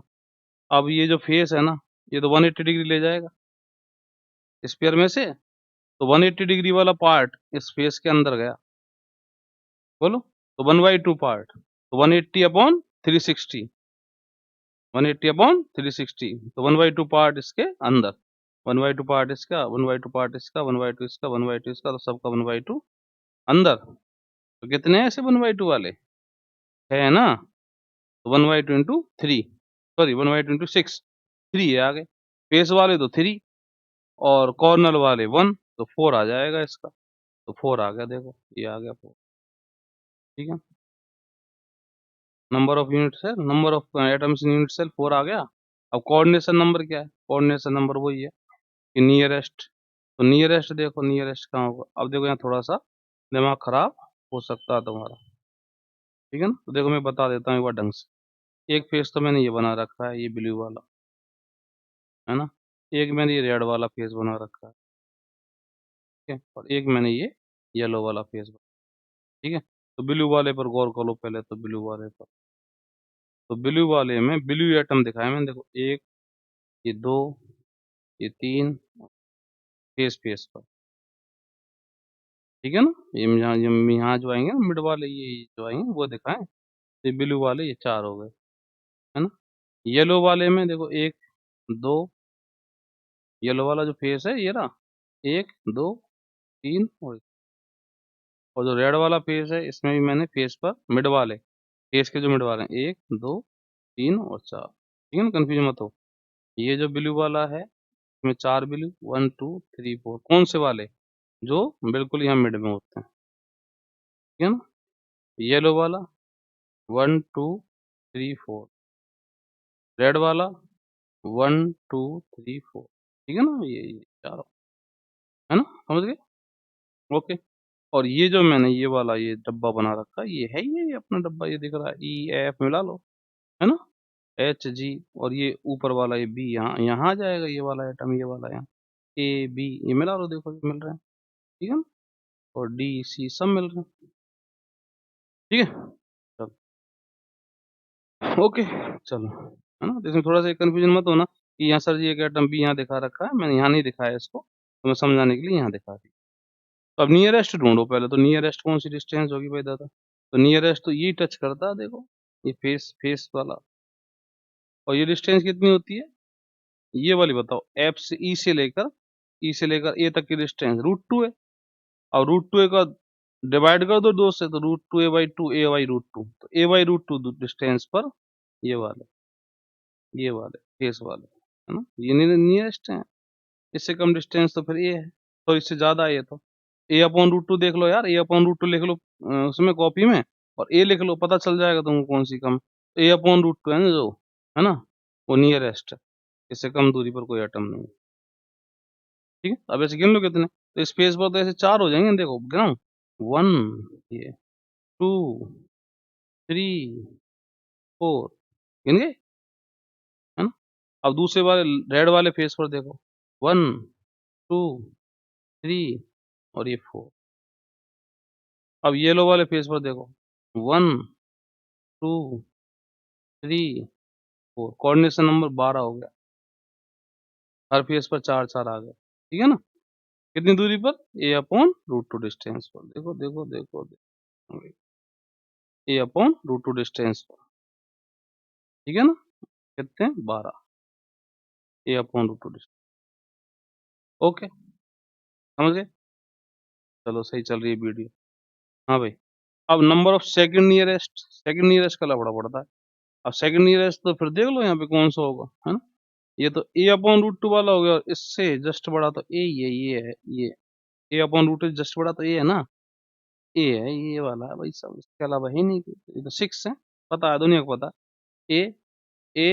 अब ये जो फेस है ना, ये तो 180 डिग्री ले जाएगा स्पेयर में से, तो 180 डिग्री वाला पार्ट इस फेस के अंदर गया, बोलो। तो 1/2 पार्ट, तो 180 अपॉन 360, 180 अपॉन 360, तो 1/2 पार्ट इसके अंदर। 1/2 पार्ट इसका, 1/2 पार्ट इसका, 1/2 इसका, 1/2 इसका, तो सबका 1/2 अंदर। तो कितने हैं ऐसे 1/2 वाले? है ना? तो 1/2 इंटू 3, सॉरी 1/2 इंटू 6, 3 है आगे। फेस वाले तो 3 और कॉर्नर वाले 1, तो 4 आ जाएगा इसका। तो 4 आ गया, देखो ये आ गया 4। ठीक है, number of unit cell, number of atoms in unit cell 4 आ गया। अब कोऑर्डिनेशन नंबर क्या है? कोऑर्डिनेशन नंबर वही है कि नियरेस्ट। तो नियरेस्ट देखो, नियरेस्ट कहाँ होगा? अब देखो यहाँ थोड़ा सा दिमाग खराब हो सकता है तुम्हारा, ठीक है ना? तो देखो मैं बता देता हूँ एक बार ढंग से। एक फेस तो मैंने ये बना रखा है, ये ब्लू वाला, है ना? एक मैंने ये रेड वाला फेस बना रखा है, ठीक है? और एक मैंने ये येलो वाला फेस बना, ठीक है? तो ब्लू वाले पर गौर करो पहले, तो ब्लू वाले पर, तो ब्लू वाले में ब्लू एटम दिखाया मैंने, देखो एक, ये दो, ये तीन, फेस फेस पर, ठीक है ना? ये यहाँ जो आएंगे ना मिड वाले, ये जो आएंगे वो दिखाएं। ये ब्लू वाले ये 4 हो गए, है ना? येलो वाले में देखो एक, दो, येलो वाला जो फेस है ये रहा, एक, दो, तीन, और जो रेड वाला फेस है इसमें भी मैंने फेस पर मिड वाले, फेस के जो मिड वाले हैं, एक, दो, तीन और 4, ठीक है ना? कंफ्यूज मत हो। ये जो ब्लू वाला है इसमें 4 ब्लू, 1 2 3 4, कौन से वाले? जो बिल्कुल यहाँ मिड में होते हैं, ठीक है ना? येलो वाला 1 2 3 4, रेड वाला 1 2 3 4, ठीक है ना? ये चारों, है ना? समझ गए? ओके। और ये जो मैंने ये वाला ये डब्बा बना रखा है, ये है ये अपना डब्बा, ये दिख रहा है ई एफ, मिला लो, है ना? एच जी, और ये ऊपर वाला ये बी, यहाँ यहाँ आ जाएगा ये वाला आइटम, ये वाला यहाँ ए बी, ये मिला लो, देखो ये मिल रहे हैं, ठीक है ना? और डी सी सब मिल रहे हैं, ठीक है? चलो ओके, चलो, है ना? तो इसमें थोड़ा सा कंफ्यूजन मत होना कि यहाँ सर जी एक आइटम बी यहाँ दिखा रखा है, मैंने यहाँ नहीं दिखाया इसको, तो मैं समझाने के लिए यहाँ दिखा दी। तो अब नियरेस्ट ढूंढो पहले, तो नियरेस्ट कौन सी डिस्टेंस होगी भाई दादा? तो नियरेस्ट तो ये टच करता है, देखो ये फेस फेस वाला, और ये डिस्टेंस कितनी होती है ये वाली बताओ? एफ से ई से लेकर ए तक की डिस्टेंस √2 है, और √2 का डिवाइड कर दो 2 से, तो √2a/2 a/√2, तो a/√2 डिस्टेंस पर ये वाले, ये वाले फेस वाले, है ना? ये नियरेस्ट है। इससे कम डिस्टेंस तो फिर ये है, तो इससे ज्यादा है ये तो। a/√2 देख लो यार, a/√2 लिख लो उसमें कॉपी में, और a लिख लो, पता चल जाएगा तुमको कौन सी कम। a/√2 है ना जो, है ना? वो नियरेस्ट है, इससे कम दूरी पर कोई एटम नहीं है, ठीक है? अब ऐसे गिन लो कितने, तो स्पेस पर तो ऐसे 4 हो जाएंगे, देखो गिनाऊं, 1, ये 2 3 4, गिन गए, है ना? अब दूसरे वाले रेड वाले फेस पर देखो, 1 2 3 और ये 4। अब येलो वाले फेस पर देखो, 1 2 3 4, कोऑर्डिनेशन नंबर 12 हो गया, हर फेस पर 4 4 आ गए, ठीक है ना? कितनी दूरी पर? a/√2 डिस्टेंस पर, देखो देखो देखो, a/√2 डिस्टेंस पर, ठीक है ना? कितने? 12, a/√2 डिस्टेंस। ओके, समझ गए? चलो सही चल रही है वीडियो। हाँ भाई, अब नंबर ऑफ सेकंड नियरेस्ट का लफड़ा पड़ता है। अब सेकंड नियरेस्ट तो फिर देख लो यहाँ पे कौन सा होगा, है ना? ये तो a/√2 वाला हो गया, और इससे जस्ट बड़ा तो ये है, ये a/√2 जस्ट बड़ा तो ये है ना, ए है, ये वाला है भाई साहब, इसके अलावा है नहीं कोई। ये तो 6 है, पता है, दुनिया को पता है। ए ए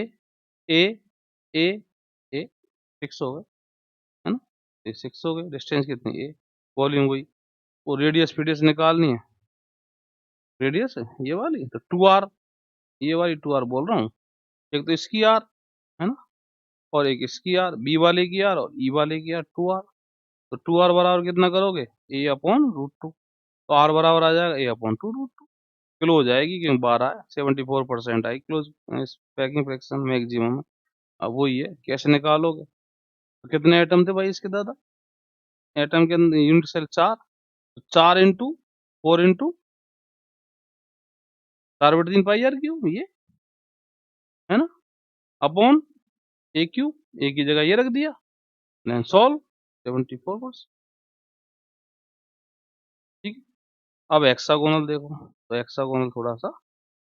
ए ए ए 6 हो गए, है ना? ये 6 हो गए, डिस्टेंस कितनी? ए, वॉल्यूम वही, वो रेडियस पीडियस निकालनी है, रेडियस है ये वाली, तो 2r, ये वाली 2r बोल रहा हूँ। एक तो इसकी r, है ना? और एक इसकी r, बी वाले की r और ई वाले की r, 2r। तो 2r बराबर कितना करोगे? a/√2, तो r बराबर आ जाएगा a/2√2, क्लोज हो जाएगी, क्योंकि 12 है, 74% आई क्लोज पैकिंग फ्रैक्शन मैक्सिमम। अब वही है, कैसे निकालोगे? तो कितने एटम थे भाई इसके दादा? एटम के अंदर unit cell 4, 4 into 4 into 4/3 πr³ ये, है ना? अपॉन ए क्यू, ए की जगह ये रख दिया, देन सॉल्व 74%। ठीक है। अब हेक्सागोनल देखो, तो हेक्सागोनल थोड़ा सा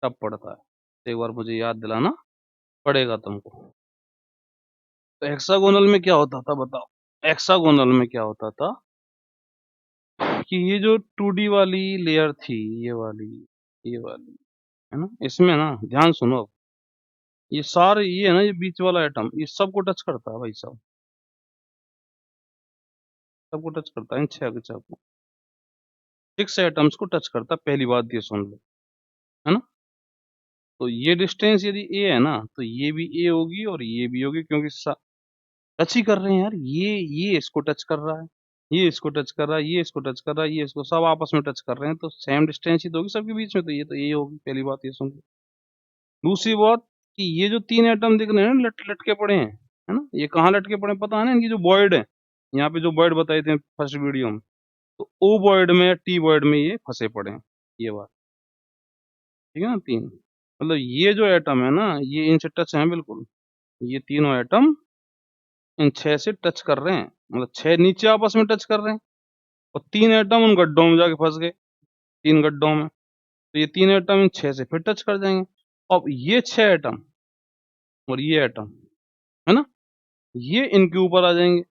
टफ पड़ता है, तो एक बार मुझे याद दिलाना पड़ेगा तुमको। तो हेक्सागोनल में क्या होता था बताओ, हेक्सागोनल में क्या होता था कि ये जो 2D वाली लेयर थी, ये वाली है ना, इसमें ना ध्यान सुनो, ये सारे ये है ना, ये बीच वाला एटम, ये सबको टच करता है भाई साहब, सबको टच करता है, इन छह के छह को, 6 एटम्स को टच करता है, पहली बात ये सुन लो, है ना। तो ये डिस्टेंस यदि ए है ना, तो ये भी ए होगी और ये भी होगी, क्योंकि टच ही कर रहे हैं यार, ये इसको टच कर रहा है, ये इसको टच कर रहा है, ये इसको टच कर रहा है, ये इसको, सब आपस में टच कर रहे हैं, तो सेम डिस्टेंस ही तो होगी सबके बीच में, तो ये होगी, पहली बात ये सुन लो। दूसरी बात कि ये जो 3 एटम दिख रहे हैं ना, लटके पड़े हैं, है ना, ये कहाँ लटके पड़े हैं पता है ना, इनकी जो बॉयड है, यहाँ पे जो बॉयड बताए थे फर्स्ट वीडियो में, तो ओ बॉयड में या टी बॉयड में ये फंसे पड़े हैं, ये बात, ठीक है ना, 3, मतलब ये जो एटम है ना, ये इनसे टच है बिल्कुल, ये तीनों एटम इन 6 से टच कर रहे हैं, मतलब 6 नीचे आपस में टच कर रहे हैं, और 3 एटम उन गड्ढों में जाके फंस गए, 3 गड्ढों में, तो ये 3 एटम इन 6 से फिर टच कर जाएंगे। अब ये 6 एटम और ये एटम, है ना, ये इनके ऊपर आ जाएंगे,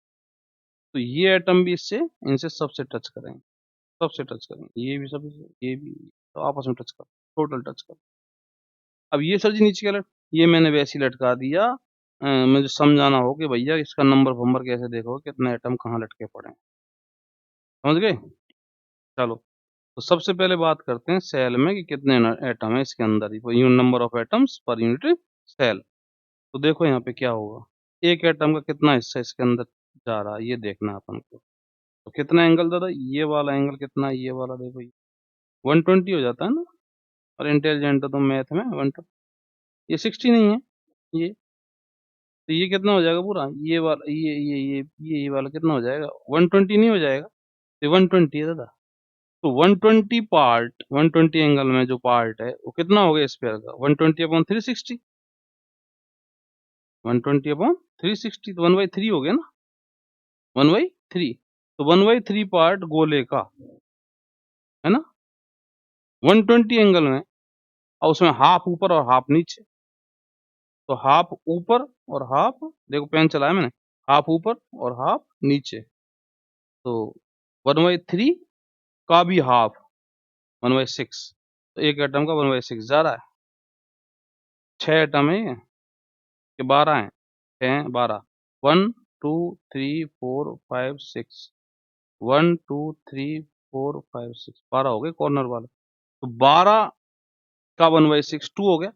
तो ये एटम भी इससे इनसे सबसे टच करेंगे, सबसे टच करेंगे, ये भी सब, ये भी, तो आपस में टच कर, टोटल टच कर। अब ये सर जी नीचे क्या ये मैंने वैसे ही लटका दिया, मुझे समझाना हो कि भैया इसका नंबर फंबर कैसे देखो, कितने एटम कहाँ लटके पड़े हैं, समझ गए। चलो, तो सबसे पहले बात करते हैं सेल में कि कितने एटम है इसके अंदर, unit number of atoms per unit cell. तो देखो यहाँ पे क्या होगा, एक एटम का कितना हिस्सा इसके अंदर जा रहा है, ये देखना है अपन को। तो कितना एंगल दादा, ये वाला एंगल कितना है, ये वाला देखो, 120 हो जाता है ना, और इंटेलिजेंट हो तो मैथ में 120, ये 60 नहीं है ये, तो ये कितना हो जाएगा पूरा, ये वाला, ये वाला कितना हो जाएगा, 120 नहीं हो जाएगा, तो 120 है दादा। तो 120 पार्ट, 120 एंगल में जो पार्ट है वो कितना हो गया स्क्वायर का, 120 अपॉन 360, 120 अपॉन 360, तो 1/3 हो गया ना, 1/3, तो 1/3 पार्ट गोले का, है ना, 120 एंगल में, और उसमें हाफ ऊपर और हाफ नीचे, तो हाफ ऊपर और हाफ, देखो पेन चलाया मैंने, हाफ ऊपर और हाफ नीचे, तो 1/3 का भी हाफ 1/6, तो एक एटम का 1/6 जा रहा है, 6 एटम है ये, कि 12 है, 6 12, 1 2 3 4 5 6, 1 2 3 4 5 6, 12 हो गए कॉर्नर वाले, तो 12 का 1/6 2 हो गया,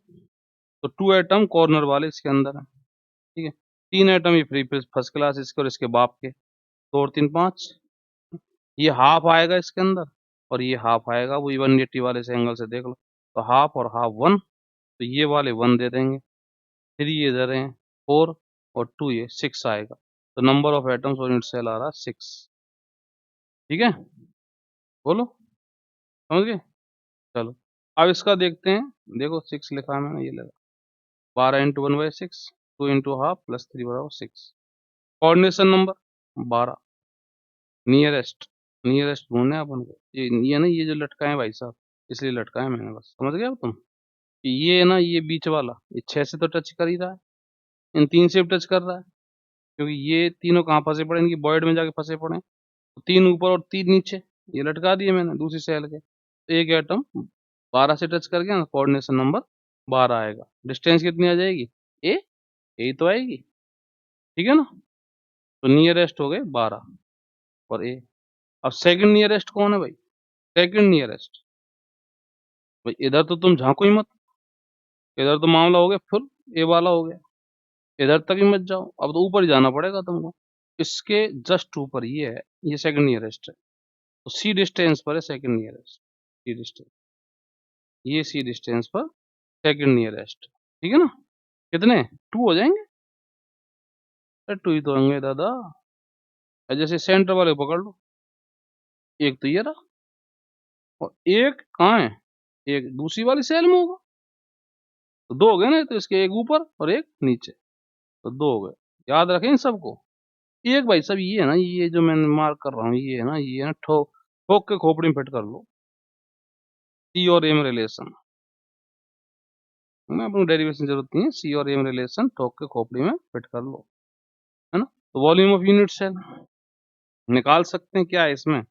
तो 2 एटम कॉर्नर वाले इसके अंदर है, ठीक है, 3 एटम ये फ्री फर्स्ट क्लास इसके और इसके बाप के, 2 और 3 5, ये हाफ आएगा इसके अंदर, और ये हाफ आएगा, वो 180 वाले से एंगल से देख लो, तो हाफ और हाफ 1, तो ये वाले 1 दे देंगे, 3 ये दे रहे हैं 4, और 2 ये 6 आएगा, तो नंबर ऑफ एटम्स और यूनिट सेल आ रहा 6, ठीक है, बोलो, समझ गए। चलो, अब इसका देखते हैं, देखो 6 लिखा है मैंने, ये लगा 12 इंटू 1/6, 2 इंटू हाफ प्लस 3 बराबर 6, कोऑर्डिनेशन नंबर 12, नियरेस्ट, नियरेस्ट ढूंढना है अपन को, ये ना, ये जो लटका है भाई साहब, इसलिए लटका है मैंने, बस समझ गए अब तुम, कि ये है ना, ये बीच वाला, ये 6 से तो टच कर ही रहा है, इन 3 से भी टच कर रहा है, क्योंकि ये तीनों कहाँ फंसे पड़े, इनकी बॉयड में जाके फंसे पड़े हैं, तो 3 ऊपर और 3 नीचे, ये लटका दिए मैंने दूसरी सेल के, तो एक एटम 12 से टच कर गया ना, कोऑर्डिनेशन नंबर 12 आएगा, डिस्टेंस कितनी आ जाएगी, ए, यही तो आएगी, ठीक है ना, तो नियरेस्ट हो गए 12 और ए। अब सेकंड नियरेस्ट कौन है भाई, सेकंड नियरेस्ट, भाई इधर तो तुम झांको ही मत, इधर तो मामला हो गया फुल, ए वाला हो गया, इधर तक ही मत जाओ, अब तो ऊपर ही जाना पड़ेगा तुमको, इसके जस्ट ऊपर ये है, ये सेकंड नियरेस्ट है, तो सी डिस्टेंस पर है सेकंड नियरेस्ट, सी डिस्टेंस, ये सी डिस्टेंस पर सेकंड नियरेस्ट, ठीक है ना, कितने 2 हो जाएंगे, अरे 2 ही तो होंगे दादा, जैसे सेंटर वाले पकड़ लो, एक तो ये रहा, और एक कहाँ है, एक दूसरी वाली सेल में होगा, तो 2 हो गए ना, तो इसके एक ऊपर और एक नीचे, तो 2 हो गए, याद रखें इन सबको, एक भाई साहब ये है ना, ये जो मैं मार्क कर रहा हूँ ये है ना, ये है ना ठोक ठोक के खोपड़ी में फिट कर लो, सी और एम रिलेशन में अपनी डेरिवेशन जरूरत नहीं है, सी और एम रिलेशन ठोक के खोपड़ी में फिट कर लो, है ना। तो वॉल्यूम ऑफ यूनिट सेल निकाल सकते हैं, क्या है इसमें,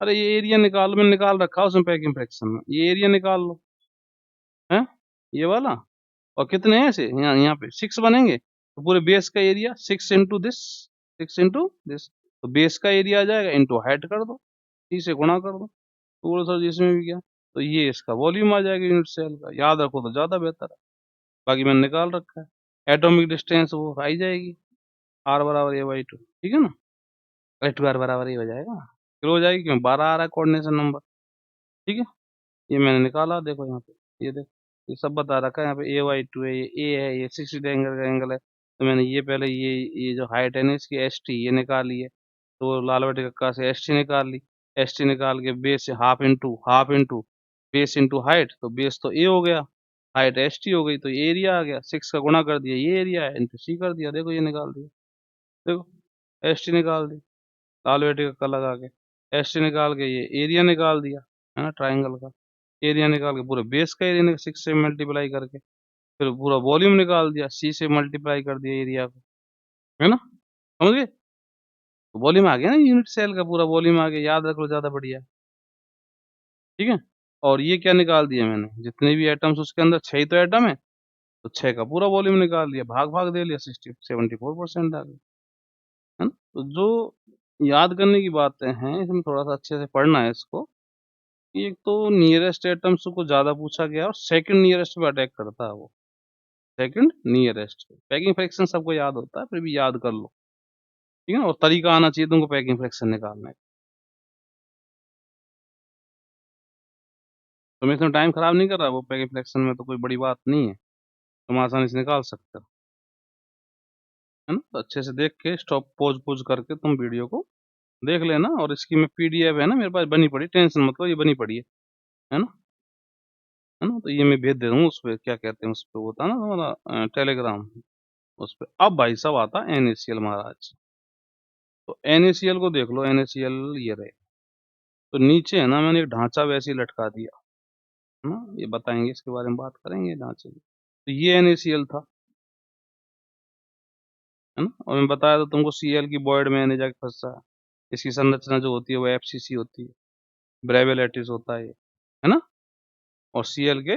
अरे ये एरिया निकालो, मैंने निकाल रखा है उसमें पैकिंग फ्रैक्शन में, ये एरिया निकाल लो, है ये वाला, और कितने हैं ऐसे यहाँ यहाँ पे 6 बनेंगे, तो पूरे बेस का area 6 into this, 6 into this, तो बेस का एरिया आ जाएगा इंटू हाइट कर दो, 3 से गुणा कर दो, तो सर जिसमें भी गया, तो ये इसका वॉल्यूम आ जाएगा यूनिट सेल का, याद रखो तो ज्यादा बेहतर है, बाकी मैंने निकाल रखा है, एटॉमिक डिस्टेंस वो आई जाएगी, आर बराबर ए बाई टू, ठीक है ना, टू आर बराबर ये हो जाएगा, फिर हो जाएगी, क्यों 12 आ रहा है कोऑर्डिनेशन नंबर, ठीक है, ये मैंने निकाला, देखो यहाँ पे, ये देखो ये सब बता रखा है, यहाँ पे ए वाई टू है, ये ए है, ये 60 एंगल का एंगल है, तो मैंने ये पहले ये जो हाइट है ना इसकी एस टी ये निकाल ली है, तो लाल बटे कक्का से एस टी निकाल ली, एस टी निकाल के बेस से half into base into height, तो बेस तो ए हो गया, हाइट एस टी हो गई, तो एरिया आ गया, 6 का गुणा कर दिया, ये एरिया है, इंटू सी कर दिया, देखो ये निकाल दिया, देखो एस टी निकाल दी, लाल बटे कक्का लगा के, एस टी निकाल के ये एरिया निकाल दिया, है ना, ट्राइंगल का एरिया निकाल के पूरे बेस का एरिया 6 से मल्टीप्लाई करके फिर पूरा वॉल्यूम निकाल दिया, सी से मल्टीप्लाई कर दिया एरिया को, है ना, समझ गए, तो वॉल्यूम आ गया ना, यूनिट सेल का पूरा वॉल्यूम आ गया, याद रख लो ज्यादा बढ़िया, ठीक है। और ये क्या निकाल दिया मैंने, जितने भी एटम्स उसके अंदर 6 तो एटम है, तो 6 का पूरा वॉल्यूम निकाल दिया, भाग भाग दे लिया, 74% आ गया, है ना। तो जो याद करने की बातें हैं इसमें थोड़ा सा अच्छे से पढ़ना है इसको, कि एक तो नियरेस्ट एटम्स को ज्यादा पूछा गया और सेकंड नियरेस्ट पे अटैक करता है वो, सेकंड नियरेस्ट, पैकिंग फ्रैक्शन सबको याद होता है, फिर भी याद कर लो, ठीक है ना, और तरीका आना चाहिए तुमको पैकिंग फ्रैक्शन निकालने का, तो मैं इसमें टाइम खराब नहीं कर रहा, वो पैकिंग फ्रैक्शन में तो कोई बड़ी बात नहीं है, तुम आसानी से निकाल सकते हो, है ना, तो अच्छे से देख के स्टॉप पोज पोज करके तुम वीडियो को देख लेना, और इसकी मैं पीडीएफ है ना मेरे पास बनी पड़ी, टेंशन मत लो, ये बनी पड़ी है ना, है ना, तो ये मैं भेज दे रहा हूँ उस पर, क्या कहते हैं उस पर, होता है ना तुम्हारा टेलीग्राम, उस पर। अब भाई साहब आता NaCl महाराज, तो NaCl को देख लो, NaCl ये रहे, तो नीचे है ना मैंने एक ढांचा वैसे ही लटका दिया, है ना, ये बताएंगे इसके बारे में, बात करेंगे ढांचे की, तो ये NaCl था, है ना, और मैं बताया था तुमको Cl की बॉयड में Na जाके फंसता है, इसकी संरचना जो होती है वो FCC होती है, ब्रेवे लैटिस होता है ये, है ना, और Cl के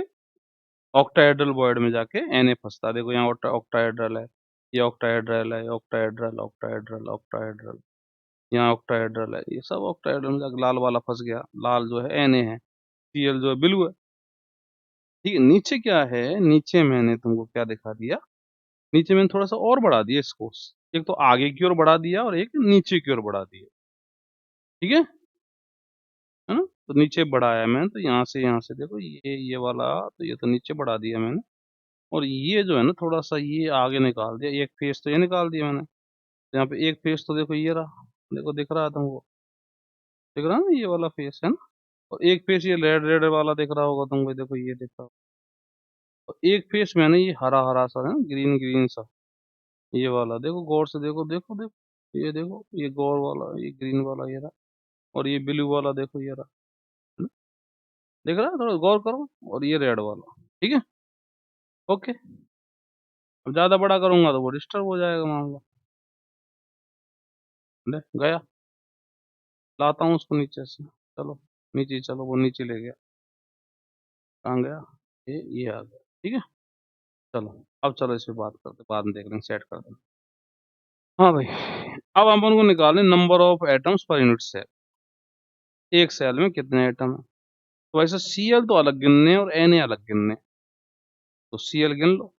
ऑक्टाहेड्रल बॉयड में जाके Na फंसता है, देखो यहाँ ऑक्टाहेड्रल है, ये ऑक्टाहेड्रल है, ऑक्टाहेड्रल ऑक्टाहेड्रल ऑक्टाहेड्रल, यहाँ ऑक्टाहेड्रल है, ये सब ऑक्टाहेड्रल में जाके लाल वाला फंस गया, लाल जो है Na है, Cl जो है ब्लू है, ठीक है। नीचे क्या है, नीचे मैंने तुमको क्या दिखा दिया, नीचे मैंने थोड़ा सा और बढ़ा दिया इसको, एक तो आगे की ओर बढ़ा दिया और एक नीचे की ओर बढ़ा दिया, ठीक है ना, तो नीचे बढ़ाया मैंने, तो यहाँ से देखो ये वाला, तो ये तो नीचे बढ़ा दिया मैंने, और ये जो है ना थोड़ा सा ये आगे निकाल दिया, एक फेस तो ये निकाल दिया मैंने, तो यहाँ पे एक फेस तो देखो ये रहा, देखो दिख रहा है तुमको, दिख रहा है ना ये वाला फेस, है ना, और एक फेस ये रेड रेड वाला दिख रहा होगा तुमको, देखो ये दिख रहा, और एक फेस मैंने ये हरा हरा सा है, ग्रीन ग्रीन सा, ये वाला देखो गौर से, देखो देखो देखो ये देखो, ये गौर वाला, ये ग्रीन वाला ये रहा, और ये ब्लू वाला देखो ये रहा, है ना? दिख रहा है, थोड़ा गौर करो, और ये रेड वाला, ठीक है, ओके। अब ज्यादा बड़ा करूंगा तो वो डिस्टर्ब हो जाएगा मामला, ले गया, लाता हूँ उसको नीचे से, चलो नीचे ही चलो, वो नीचे ले गया, कहाँ गया, ये आ गया, ठीक है, चलो अब चलो इस पे बात करते, बाद में देख लेंगे, सेट कर देंगे, हाँ भाई। अब हम अपन को निकालें number of atoms per unit cell, एक सेल में कितने एटम है, तो ऐसा Cl तो अलग गिनने और Na अलग गिनने, तो Cl गिन लो,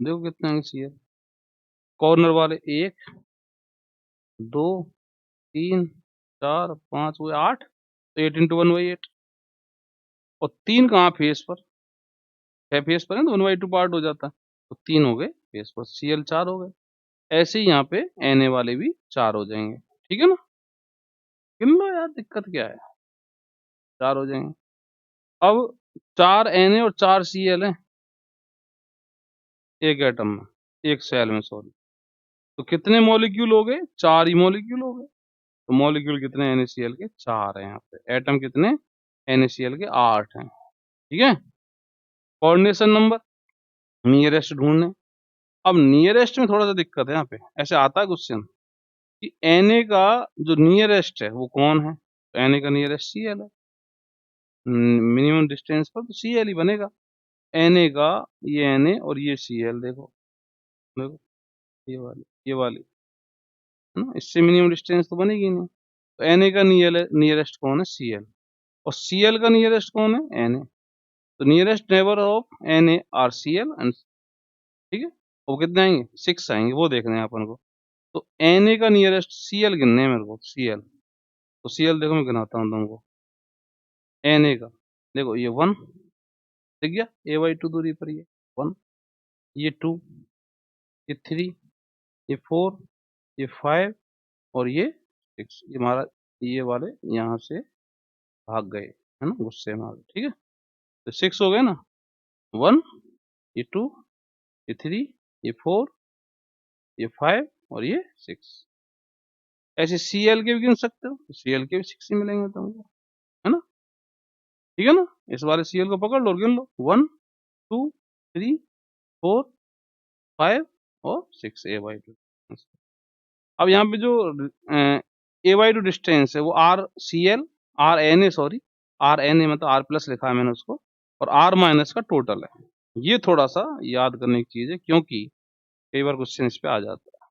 देखो कितने हैं Cl, कॉर्नर वाले 1 2 3 4 5 हुए 8, तो 8 इंटू 1/8, और 3 कहाँ फेस पर है, फेस पर है तो 1/2 पार्ट हो जाता है, तो 3 हो गए फेस पर, Cl 4 हो गए, ऐसे ही यहाँ पे Na वाले भी 4 हो जाएंगे, ठीक है ना, गिन लो यार, दिक्कत क्या है, 4 हो जाएंगे। अब 4 Na और 4 Cl है एक एटम में, एक सेल में, सॉरी, तो कितने मॉलिक्यूल हो गए? 4 ही मॉलिक्यूल हो गए। तो मॉलिक्यूल कितने हैं NaCl के? 4 हैं यहाँ पे। एटम कितने? NaCl के 8 हैं। ठीक है। कोऑर्डिनेशन नंबर नियरेस्ट ढूंढने। अब नियरेस्ट में थोड़ा सा दिक्कत है यहाँ पे। ऐसे आता है क्वेश्चन कि Na का जो नियरेस्ट है वो कौन है? तो Na का नियरेस्ट Cl है। मिनिमम डिस्टेंस पर तो Cl ही बनेगा। Na का ये Na और ये Cl, देखो देखो, ये वाली है ना, इससे मिनिमम डिस्टेंस तो बनेगी नहीं। तो Na का नियरेस्ट कौन है? Cl। और Cl का नियरेस्ट कौन है? Na। तो nearest neighbour of Na are Cl and, ठीक है, वो कितने आएंगे? 6 आएंगे, वो देखने हैं अपन को। तो Na का नियरेस्ट Cl गिनने हैं मेरे को, Cl। तो Cl देखो मैं गिनाता हूँ तुमको। Na का देखो, ये 1 दिख गया, a/2 दूरी पर ये 1, ये 2, ये 3, ये 4, ये 5 और ये 6। ये हमारा, ये वाले यहाँ से भाग गए, है ना, गुस्से में आ गए। ठीक है, तो 6 हो गए ना, 1, ये 2, ये 3, ये 4, ये 5 और ये 6। ऐसे Cl के भी गिन सकते हो, Cl के भी 6 ही मिलेंगे तुमको, है ना। ठीक है ना, इस वाले Cl को पकड़ लो और गिन लो, 1, 2, 3, 4, 5 और 6, a/2। अब यहाँ पे जो a/2 डिस्टेंस है वो RCl, RNa, सॉरी, RNa मतलब R प्लस लिखा है मैंने उसको, और R माइनस का टोटल है। ये थोड़ा सा याद करने की चीज है, क्योंकि कई बार क्वेश्चन इस पे आ जाता है।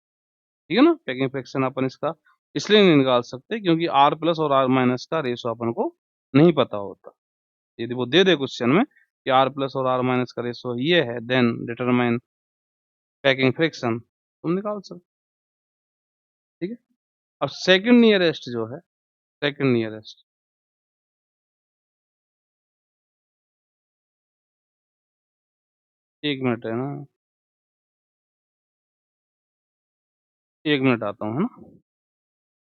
ठीक है ना, पैकिंग फ्रैक्शन अपन इसका इसलिए नहीं निकाल सकते क्योंकि R प्लस और R माइनस का रेशो अपन को नहीं पता होता। यदि वो दे दे क्वेश्चन में कि R प्लस और R माइनस का रेशो ये है, देन डिटरमाइन पैकिंग फ्रैक्शन, तुम निकाल सकते। ठीक है। अब सेकंड नियरेस्ट जो है, सेकंड नियरेस्ट, 1 मिनट है ना, 1 मिनट आता हूँ, है ना,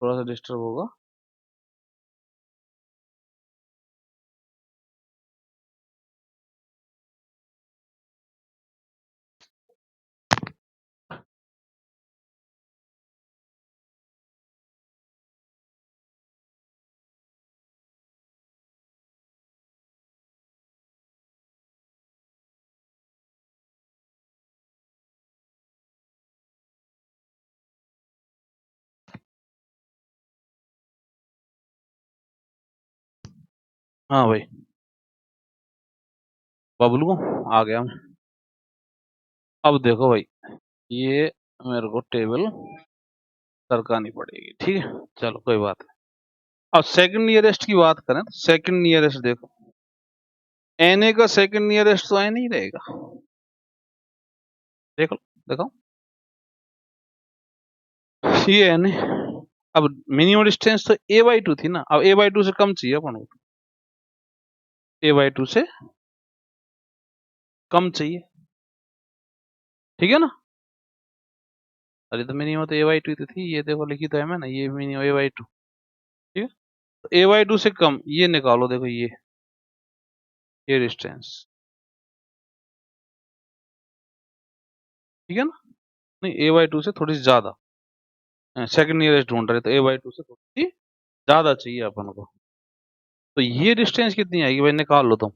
थोड़ा सा डिस्टर्ब होगा। हाँ भाई, बबलू आ गया हूँ। अब देखो भाई, ये मेरे को टेबल सरकानी पड़ेगी, ठीक है, चलो कोई बात नहीं। अब सेकंड नियरेस्ट की बात करें तो सेकंड नियरेस्ट देखो, Na का सेकंड नियरेस्ट तो नहीं रहेगा, देखो देखो, ये Na। अब मिनिमम डिस्टेंस तो a/2 थी ना, अब a/2 से कम चाहिए अपन को, a/2 से कम चाहिए, ठीक है ना। अरे तो मिनिमम तो a/2 तो थी, ये देखो लिखी तो है मैंने, ये मिनिमम a/2, ठीक है। तो a/2 से कम ये निकालो, देखो ये डिस्टेंस, ठीक है ना। नहीं, a/2 से थोड़ी सी ज्यादा, सेकंड नियरेस्ट ढूंढ रहे तो a/2 से थोड़ी सी ज्यादा चाहिए अपन को। तो ये डिस्टेंस कितनी आएगी भाई, निकाल लो तुम।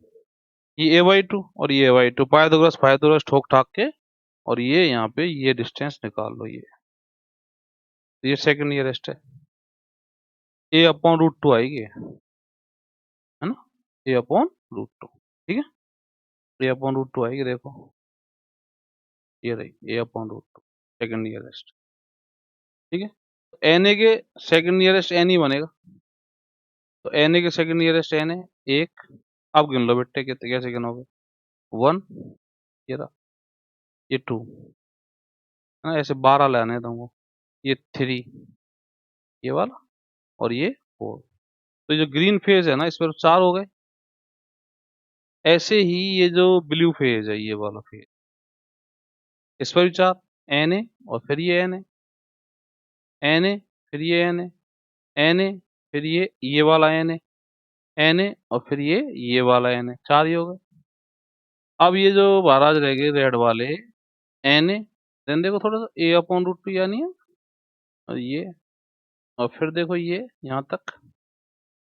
ये a/2 और ये a/2, पाइथागोरस पाइथागोरस ठोक ठाक के, और ये यहाँ पे ये डिस्टेंस निकाल लो। ये सेकंड नियरेस्ट है, a/√2 आएगी, है ना, a/√2, ठीक है, a/√2 आएगी, देखो ये रही a/√2, सेकंड नियरेस्ट, ठीक है। तो Na के सेकंड नियरेस्ट n ही बनेगा, तो Na के सेकंड नियरेस्ट n है 1। अब गिन लो बेटे, कितने कैसे गिनोगे, 1, ये रहा, ये 2, है ना, ऐसे 12 लाने हैं तुमको, ये 3, ये वाला, और ये 4। तो जो ग्रीन फेज है ना, इस पर 4 हो गए। ऐसे ही ये जो ब्लू फेज है, ये वाला फेज, इस पर भी 4, Na और फिर ये Na, फिर ये Na, फिर ये वाला Na और फिर ये वाला Na, 4 ही हो गए। अब ये जो महाराज रह गए रेड वाले Na देन देखो थोड़ा सा a अपॉन रूट 2 यानी है, और ये, और फिर देखो ये यहाँ तक,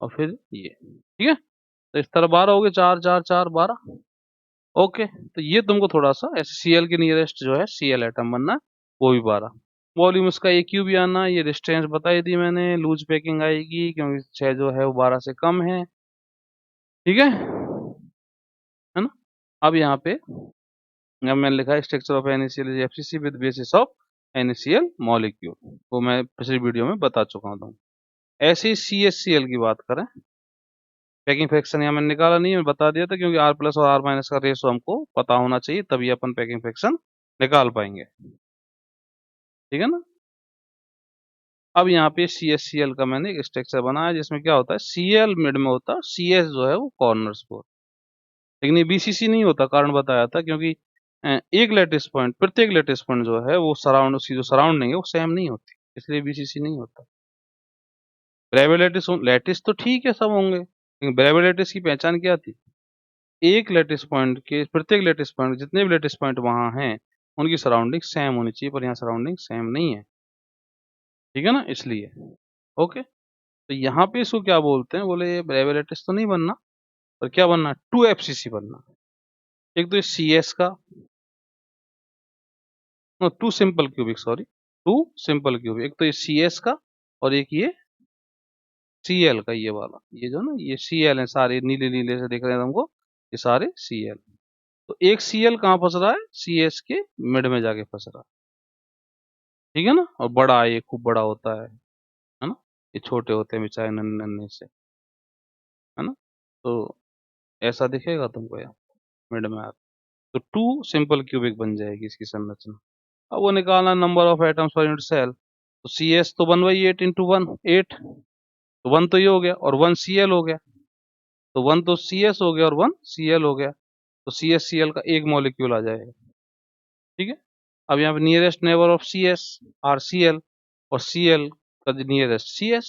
और फिर ये, ठीक है। तो इस तरह 12 हो गए, 4 4 4 12। ओके, तो ये तुमको थोड़ा सा ऐसे Cl के नियरेस्ट जो है Cl एटम बनना है, वो भी 12। वॉल्यूम इसका एक क्यू भी आना, ये डिस्टेंस बताई दी मैंने, लूज पैकिंग आएगी क्योंकि 6 जो है वो 12 से कम है, ठीक है ना। अब यहाँ पे अब मैंने लिखा है structure of NaCl is FCC with basis of NaCl molecule, वो मैं पिछली वीडियो में बता चुका हूँ। ऐसे ही CHCl की बात करें, पैकिंग फ्रैक्शन यहाँ मैंने निकाला नहीं है, बता दिया था, क्योंकि R प्लस और R माइनस का रेशो हमको पता होना चाहिए, तभी अपन पैकिंग फ्रैक्शन निकाल पाएंगे, ठीक है ना। अब यहाँ पे CHCl का मैंने एक स्ट्रक्चर बनाया जिसमें क्या होता है, Cl मिड में होता है, CS जो है वो कॉर्नर्स पर, लेकिन ये BCC नहीं होता, कारण बताया था, क्योंकि एक लेटिस पॉइंट, प्रत्येक लेटिस पॉइंट जो है वो सराउंड, उसकी जो सराउंडिंग है वो सेम नहीं होती, इसलिए BCC नहीं होता। ब्रेवियर लेटिस, लेटिस तो ठीक है सब होंगे, लेकिन ब्रेवियर लेटिस की पहचान क्या थी, एक लेटिस पॉइंट के, प्रत्येक लेटिस पॉइंट, जितने भी लेटिस पॉइंट वहां हैं उनकी सराउंडिंग सेम होनी चाहिए, पर यहाँ सराउंडिंग सेम नहीं है, ठीक है ना, इसलिए। ओके, तो यहाँ पे इसको क्या बोलते हैं, बोले ब्रेवियर लेटिस तो नहीं बनना, पर क्या बनना है, 2FCC बनना। एक तो सी एस का, no 2 simple cubic, sorry 2 simple cubic, एक तो ये सी एस का और एक ये CL का, ये वाला, ये जो ना ये CL है, सारे नीले नीले से दिख रहे हैं तुमको, ये सारे CL। तो एक CL कहाँ फंस रहा है, CS के मिड में जाके फंस रहा है, ठीक है ना, और बड़ा है, ये खूब बड़ा होता है ना, ये छोटे होते हैं बेचारे नन्हे नन्हे से, है ना। तो ऐसा दिखेगा तुमको यहाँ मिड में आ, तो 2 सिंपल क्यूबिक बन जाएगी इसकी संरचना। अब वो निकालना number of atoms per unit cell, तो CS तो 1/8 इंटू 1 8, तो 1 तो ये हो गया, और 1 CL हो गया, तो 1 तो CS हो गया और 1 CL हो गया, तो CSCl का एक मॉलिक्यूल आ जाएगा, ठीक है। अब यहाँ पे nearest neighbour of CS RCl, और CL का नियरेस्ट CS,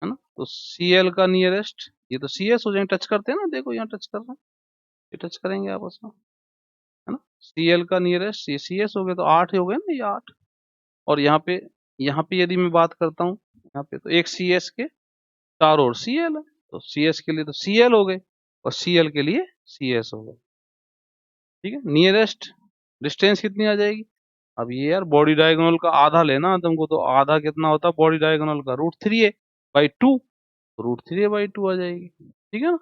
है ना, तो CL का नियरेस्ट, ये तो CS हो जाएंगे, टच करते हैं ना, देखो यहाँ टच कर रहे हैं, ये टच करेंगे आपस में, है ना। CL का नियरेस्ट ये CS हो गया, तो 8 हो गए ना, ये 8। और यहाँ पे यदि मैं बात करता हूँ, यहाँ पे तो एक CS के चार और CL है, तो CS के लिए तो CL हो गए, और CL के लिए CS हो गए, ठीक है। नियरेस्ट डिस्टेंस कितनी आ जाएगी, अब ये यार बॉडी डायगोनल का आधा लेना है तुमको, तो आधा कितना होता है बॉडी डायगोनल का, √3a/2, √3a/2 आ जाएगी, ठीक है ना।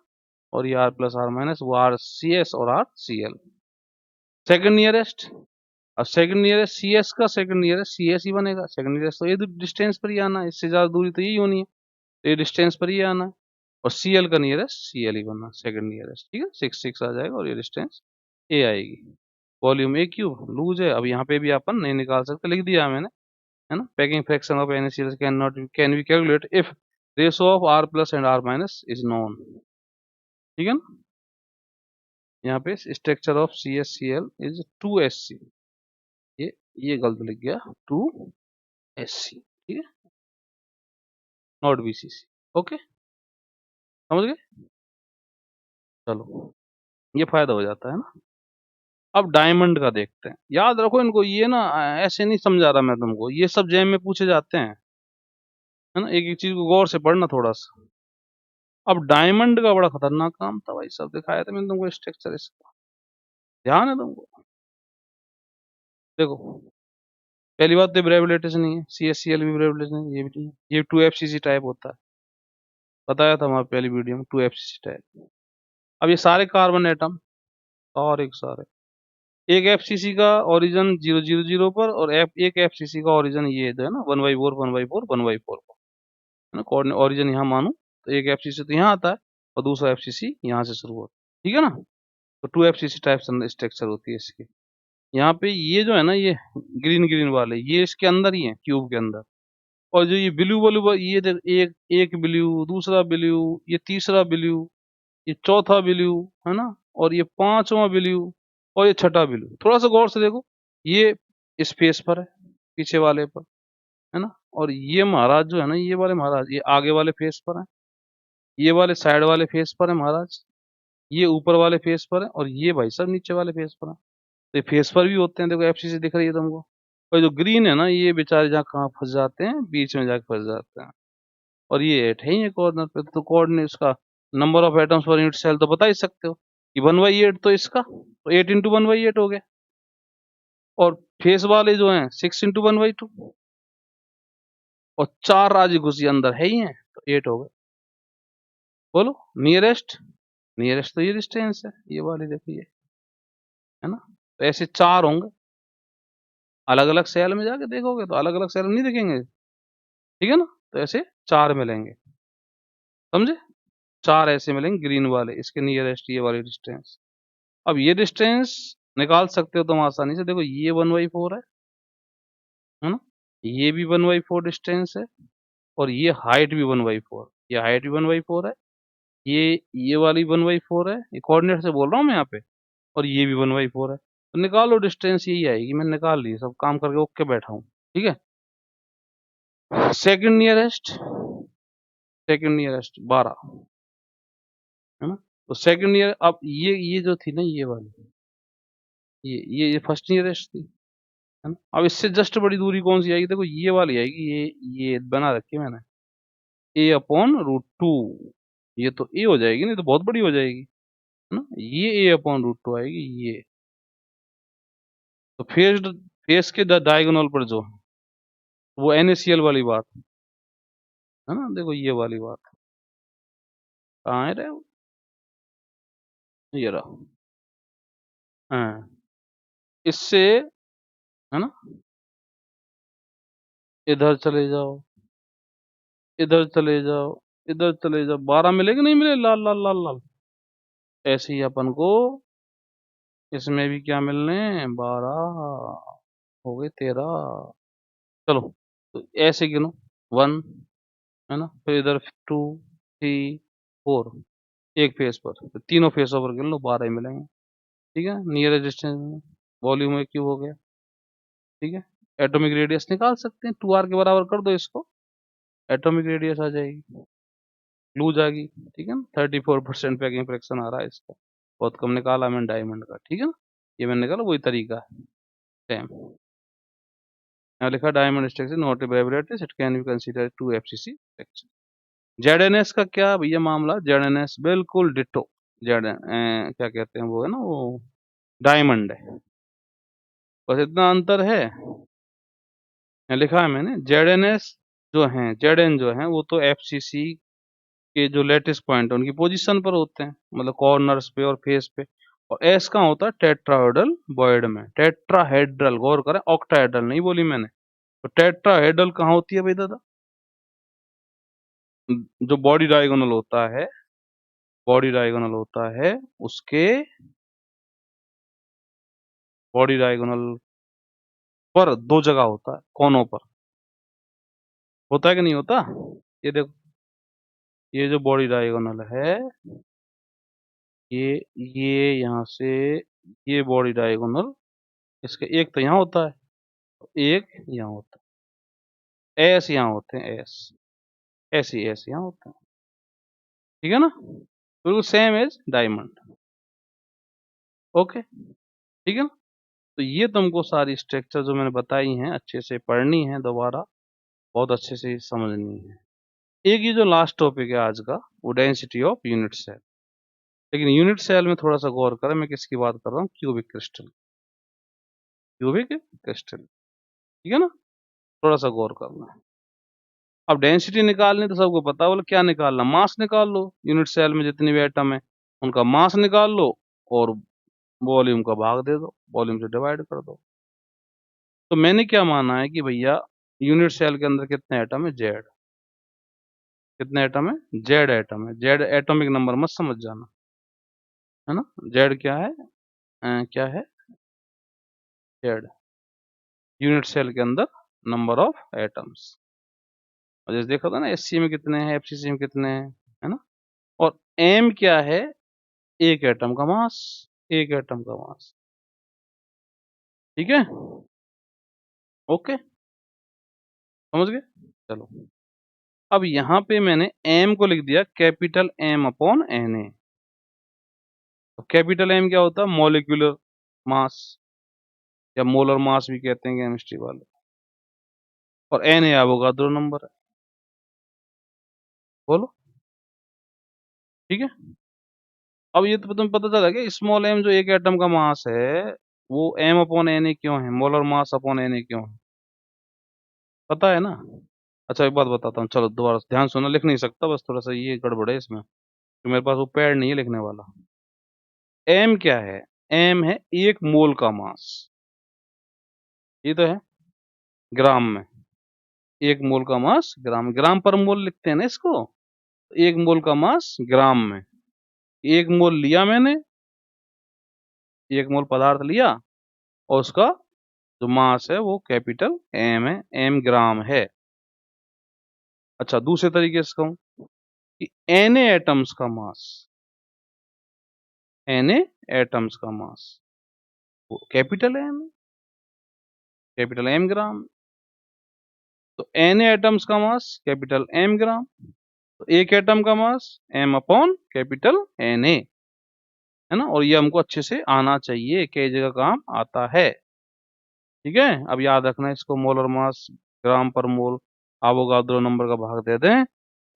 और ये R प्लस R माइनस, वो RCS और RCl। सेकंड नियरेस्ट, अब सेकंड नियरेस्ट CS का सेकंड नियरेस्ट CS ही बनेगा, सेकंड नियरेस्ट तो ये डिस्टेंस पर ही आना है, इससे ज्यादा दूरी तो यही होनी है, तो ये डिस्टेंस पर ही आना है, और CL का नियरेस्ट CL ही बनना सेकंड नियरेस्ट, ठीक है, 6 6 आ जाएगा, और ये डिस्टेंस A आएगी। वॉल्यूम A क्यूब लूज है, अब यहाँ पे भी अपन नहीं निकाल सकते, लिख दिया मैंने, है ना। Packing fraction of NaCl can be calculate if ratio of R plus and R minus is known, ठीक है ना। यहाँ पे structure of CHCl is 2SC, ये ये गलत लिख गया, 2SC, ठीक है, नॉट BCC। ओके, समझ गए, चलो ये फायदा हो जाता है ना। अब डायमंड का देखते हैं, याद रखो इनको, ये ना ऐसे नहीं समझा रहा मैं तुमको, ये सब जेम में पूछे जाते हैं, है ना, एक एक चीज को गौर से पढ़ना थोड़ा सा। अब डायमंड का बड़ा खतरनाक काम था भाई, सब दिखाया था मैंने तुमको स्ट्रक्चर इसका, ध्यान है तुमको, देखो पहली बात तो ब्रेविलेटेशन नहीं है, CHCl भी ब्रेविलेटेशन नहीं है, ये भी नहीं है, ये 2FCC टाइप होता है, बताया था हमारे पहली वीडियो में 2FCC टाइप। अब ये सारे कार्बन एटम, और एक सारे, एक FCC का ओरिजिन 0 0 0 पर, और एक FCC का ओरिजिन ये जो है ना 1/4 1/4 1/4 पर, है ना, ओरिजिन यहाँ मानो तो एक FCC तो यहाँ आता है, और दूसरा FCC यहाँ से शुरू होता है, ठीक है ना। तो 2FCC टाइप स्ट्रक्चर होती है इसकी। यहाँ पे ये जो है ना, ये ग्रीन ग्रीन वाले, ये इसके अंदर ही है, क्यूब के अंदर, और जो ये ब्लू वाले, ये देख, एक एक ब्लू, दूसरा ब्लू, ये तीसरा ब्लू, ये चौथा ब्लू, है ना, और ये पांचवा ब्लू, और ये छठा ब्लू, थोड़ा सा गौर से देखो, ये स्पेस पर है, पीछे वाले पर, है ना, और ये महाराज जो है ना, ये वाले महाराज, ये आगे वाले फेस पर है, ये वाले साइड वाले फेस पर है महाराज, ये ऊपर वाले फेस पर है, और ये भाई साहब नीचे वाले फेस पर है। तो ये फेस पर भी होते हैं, देखो एफसीसी दिख रही है तुमको। और जो ग्रीन है ना, ये बेचारे जहाँ कहाँ फंस जाते हैं, बीच में जाके फंस जाते हैं। और ये 8 है ही कॉर्नर पे, तो कोऑर्डिनेट इसका number of atoms per unit cell तो बता ही सकते हो कि 1/8, तो इसका तो 8 इंटू 1/8 हो गया। और फेस वाले जो हैं 6 इंटू 1/2, और 4 राजी घुसी अंदर है ही है, तो 8 हो गए। बोलो नियरेस्ट, नियरेस्ट तो ये डिस्टेंस है, ये वाली देखिए, है ना। तो ऐसे 4 होंगे, अलग अलग सेल में जाके देखोगे तो अलग अलग सेल नहीं दिखेंगे, ठीक है ना। तो ऐसे 4 मिलेंगे, समझे। 4 ऐसे मिलेंगे ग्रीन वाले, इसके नियरेस्ट ये वाली डिस्टेंस। अब ये डिस्टेंस निकाल सकते हो तुम आसानी से, देखो ये 1/4 है ना, ये भी 1/4 डिस्टेंस है, और ये हाइट भी 1/4, ये हाइट भी 1/4 है, ये वाली 1/4 है, ये कोऑर्डिनेट से बोल रहा हूँ मैं यहाँ पे, और ये भी 1/4 है। तो निकालो डिस्टेंस, यही आएगी। मैंने निकाल ली, सब काम करके ओके बैठा हूँ, ठीक है। सेकंड नियरेस्ट, सेकंड नियरेस्ट 12, है ना। तो सेकंड नियर, अब ये जो थी ना, ये वाली, ये फर्स्ट नियरेस्ट थी, है ना। अब इससे जस्ट बड़ी दूरी कौन सी आएगी, देखो ये वाली आएगी, ये बना रखी है मैंने, a/√2। ये तो a हो जाएगी, नहीं तो बहुत बड़ी हो जाएगी, है ना। ये a/√2 आएगी ये। तो फेस के डायगोनल पर जो है, वो NaCl वाली बात है ना, देखो ये वाली बात कहाँ है रे, ये रहा। हाँ, इससे, है ना, इधर चले जाओ, इधर चले जाओ, इधर चले जाओ, 12 मिलेगा, नहीं मिले, लाल लाल लाल लाल। ऐसे ही अपन को इसमें भी क्या मिलने, 12 हो गए, 13। चलो, तो ऐसे गिनो, 1, है ना, फिर इधर 2, 3, 4, एक फेस पर, तो तीनों फेसों पर गिन लो, 12 ही मिलेंगे, ठीक है। नियरेस्ट डिस्टेंस में वॉल्यूम एक क्यूब हो गया, ठीक है। एटॉमिक रेडियस निकाल सकते हैं, 2r के बराबर कर दो इसको, एटॉमिक रेडियस आ जाएगी, लूज आ गई, ठीक है ना। 34% पैकिंग फ्रैक्शन आ रहा है इसका, बहुत कम निकाला मैंने डायमंड का, ठीक है ना। ये मैंने निकाला, वही तरीका है, सेम। यहाँ लिखा diamond structure not vibratory, it can be consider to FCC structure. ZnS का क्या भैया मामला, जेडएनएस बिल्कुल डिट्टो, क्या कहते हैं वो, है ना, वो डायमंड है, बस इतना अंतर है। यहाँ लिखा है मैंने, जेडएनएस जो है, जेडएन जो है, वो तो एफसीसी के जो लेटेस्ट पॉइंट है उनकी पोजीशन पर होते हैं, मतलब कॉर्नर्स पे और फेस पे। और एस कहाँ होता है, टेट्राहेड्रल बॉयड में, टेट्राहेड्रल, गौर करें, ऑक्टाहेड्रल नहीं बोली मैंने। तो टेट्राहेड्रल कहाँ होती है भाई दादा, जो बॉडी डायगोनल होता है, बॉडी डायगोनल होता है उसके, बॉडी डायगोनल पर दो जगह होता है, कोनों पर होता है कि नहीं होता। ये देखो, ये जो बॉडी डायगोनल है, ये यहाँ से, ये बॉडी डायगोनल, इसके एक तो यहाँ होता है, एक यहाँ होता है, एस यहाँ होते हैं, एस, ऐसी एस यहाँ होते हैं, ठीक है ना, बिल्कुल सेम एज डायमंड, ओके, ठीक है ना। तो ये तुमको सारी स्ट्रक्चर जो मैंने बताई हैं अच्छे से पढ़नी है, दोबारा बहुत अच्छे से समझनी है। एक ये जो लास्ट टॉपिक है आज का, वो डेंसिटी ऑफ यूनिट सेल। लेकिन यूनिट सेल में थोड़ा सा गौर करें, मैं किसकी बात कर रहा हूँ, क्यूबिक क्रिस्टल, क्यूबिक क्रिस्टल, ठीक है ना, थोड़ा सा गौर करना है। अब डेंसिटी निकालनी तो सबको पता, बोले क्या निकालना, मास निकाल लो, यूनिट सेल में जितने भी एटम है उनका मास निकाल लो, और वॉल्यूम का भाग दे दो, वॉल्यूम से डिवाइड कर दो। तो मैंने क्या माना है कि भैया यूनिट सेल के अंदर कितने एटम है, जेड, कितने एटम है, जेड एटम है। जेड एटॉमिक नंबर मत समझ जाना, है ना। जेड क्या है, क्या है, जेड यूनिट सेल के अंदर नंबर ऑफ एटम्स। और जैसे देखा था ना, एससी में कितने हैं, एफसीसी में कितने हैं, है ना। और एम क्या है, एक एटम का मास, एक एटम का मास, ठीक है, ओके, समझ गए। चलो, अब यहाँ पे मैंने एम को लिख दिया capital M upon N A. तो कैपिटल एम क्या होता है, मॉलिक्यूलर मास, या मोलर मास भी कहते हैं केमिस्ट्री वाले। और एन है एवोगाद्रो नंबर है। बोलो। ठीक है। अब ये तो तुम्हें पता चला कि स्मॉल एम जो एक एटम का मास है वो एम अपॉन एन ए क्यों है, molar mass upon N A क्यों है, पता है ना। अच्छा एक बात बताता हूँ, चलो दोबारा से ध्यान सुनो, लिख नहीं सकता बस थोड़ा सा ये गड़बड़ है इसमें कि मेरे पास वो पैड नहीं है लिखने वाला। एम क्या है? एम है एक मोल का मास, ये तो है ग्राम में। एक मोल का मास ग्राम, ग्राम पर मोल लिखते हैं ना इसको। एक मोल का मास ग्राम में। एक मोल लिया मैंने, एक मोल पदार्थ लिया और उसका जो मास है वो कैपिटल एम है, एम ग्राम है। अच्छा दूसरे तरीके से कहूं कि एन एटम्स का मास, एन एटम्स का मास वो कैपिटल एम, कैपिटल एम ग्राम। तो एन एटम्स का मास कैपिटल एम ग्राम, तो एक एटम का mass m upon capital N A, है ना। और ये हमको अच्छे से आना चाहिए, कई जगह काम आता है। ठीक है, अब याद रखना इसको, मोलर मास ग्राम पर मोल अवोगाद्रो नंबर का भाग दे दें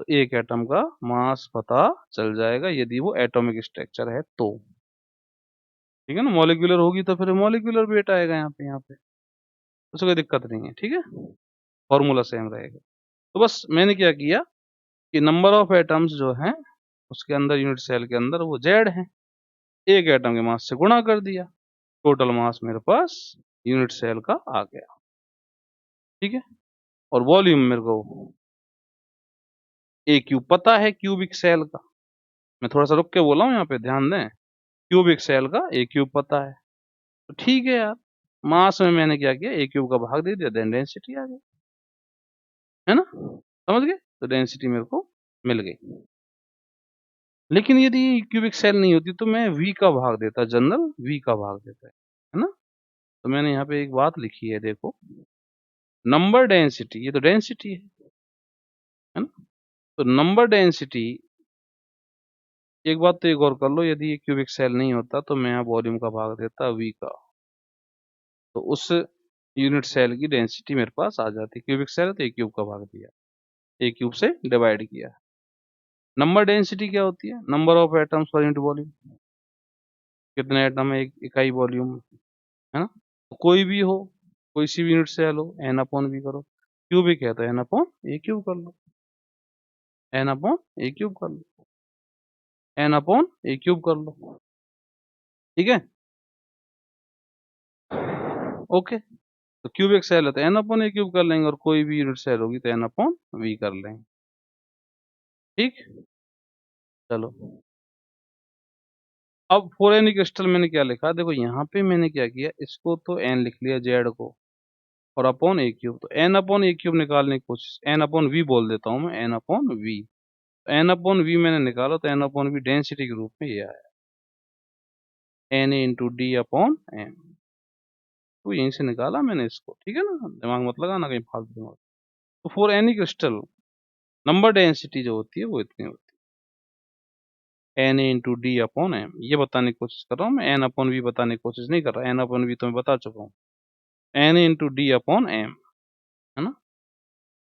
तो एक एटम का मास पता चल जाएगा, यदि वो एटॉमिक स्ट्रक्चर है तो। ठीक है ना, मॉलिक्यूलर होगी तो फिर मॉलिक्यूलर वेट आएगा यहाँ पे उससे कोई दिक्कत नहीं है। ठीक है, फॉर्मूला सेम रहेगा। तो बस मैंने क्या किया कि नंबर ऑफ एटम्स जो हैं उसके अंदर यूनिट सेल के अंदर वो जेड है, एक एटम के मास से गुणा कर दिया, टोटल मास मेरे पास यूनिट सेल का आ गया। ठीक है, और वॉल्यूम मेरे को ए क्यूब पता है क्यूबिक सेल का, मैं थोड़ा सा रुक के बोला हूँ यहाँ पे ध्यान दें, क्यूबिक सेल का ए क्यूब पता है। तो ठीक है यार, मास में मैंने क्या किया, ए क्यूब का भाग दे दिया, देन डेंसिटी आ गई, है ना, समझ गए। तो डेंसिटी मेरे को मिल गई। लेकिन यदि क्यूबिक सेल नहीं होती तो मैं वी का भाग देता, जनरल वी का भाग देता है ना। तो मैंने यहाँ पे एक बात लिखी है देखो, नंबर डेंसिटी, ये तो डेंसिटी है ना। तो नंबर डेंसिटी, एक बात तो एक और कर लो, यदि ये क्यूबिक सेल नहीं होता तो मैं यहाँ वॉल्यूम का भाग देता वी का, तो उस यूनिट सेल की डेंसिटी मेरे पास आ जाती। क्यूबिक सेल है तो ए क्यूब का भाग दिया, ए क्यूब से डिवाइड किया। नंबर डेंसिटी क्या होती है? Number of atoms per unit volume, कितने एटम है एक इकाई वॉल्यूम, है ना। तो कोई भी हो, कोई सी भी यूनिट सेल हो, एन अपॉन वी करो, क्यूबिक है तो एन अपॉन ए क्यूब कर लो, एन अपॉन ए क्यूब कर लो, एन अपॉन ए क्यूब कर लो। ठीक है, ओके। तो क्यूबिक सेल है तो एन अपॉन ए क्यूब कर लेंगे, और कोई भी यूनिट सेल होगी तो एन अपॉन वी कर लेंगे। ठीक, चलो। अब फोरेनिक क्रिस्टल मैंने क्या लिखा, देखो यहाँ पे मैंने क्या किया, इसको तो एन लिख लिया जेड को, और अपॉन ए क्यूब, तो एन अपॉन ए क्यूब निकालने की कोशिश, एन अपॉन वी बोल देता हूँ मैं, N upon V. N upon V मैंने निकाला तो एन अपॉन वी डेंसिटी के रूप में ये आया, N A into D upon M. तो यहीं से निकाला मैंने इसको, ठीक है ना, दिमाग मत लगाना कहीं फालतू दिमाग। तो for any crystal number density जो होती है वो इतनी होती है, N A into D upon M. ये बताने की कोशिश कर रहा हूँ मैं, एन अपॉन वी बताने की कोशिश नहीं कर रहा, एन अपॉन वी तो मैं बता चुका हूँ, N A into D upon M, है ना,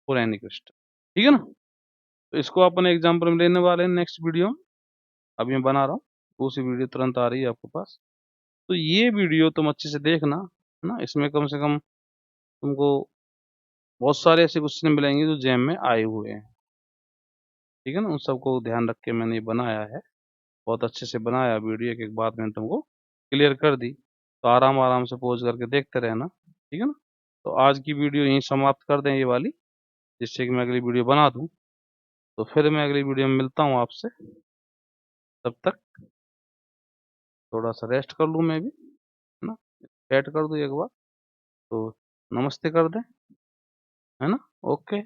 फॉर एनी क्रिस्टल। ठीक है ना। तो इसको अपन एग्जाम्पल में लेने वाले हैं नेक्स्ट वीडियो में, अभी मैं बना रहा हूँ, दूसरी वीडियो तुरंत आ रही है आपके पास। तो ये वीडियो तुम अच्छे से देखना, है ना, इसमें कम से कम तुमको बहुत सारे ऐसे क्वेश्चन मिलेंगे जो जैम में आए हुए हैं। ठीक है ना, उन सबको ध्यान रख के मैंने ये बनाया है, बहुत अच्छे से बनाया वीडियो, एक एक बात मैंने तुमको क्लियर कर दी। तो आराम आराम से पोज करके देखते रहना, ठीक है ना। तो आज की वीडियो यहीं समाप्त कर दें ये वाली, जिससे कि मैं अगली वीडियो बना दूं। तो फिर मैं अगली वीडियो में मिलता हूँ आपसे, तब तक थोड़ा सा रेस्ट कर लूँ मैं भी, है ना, चैट कर दूँ एक बार, तो नमस्ते कर दें, है ना। ओके।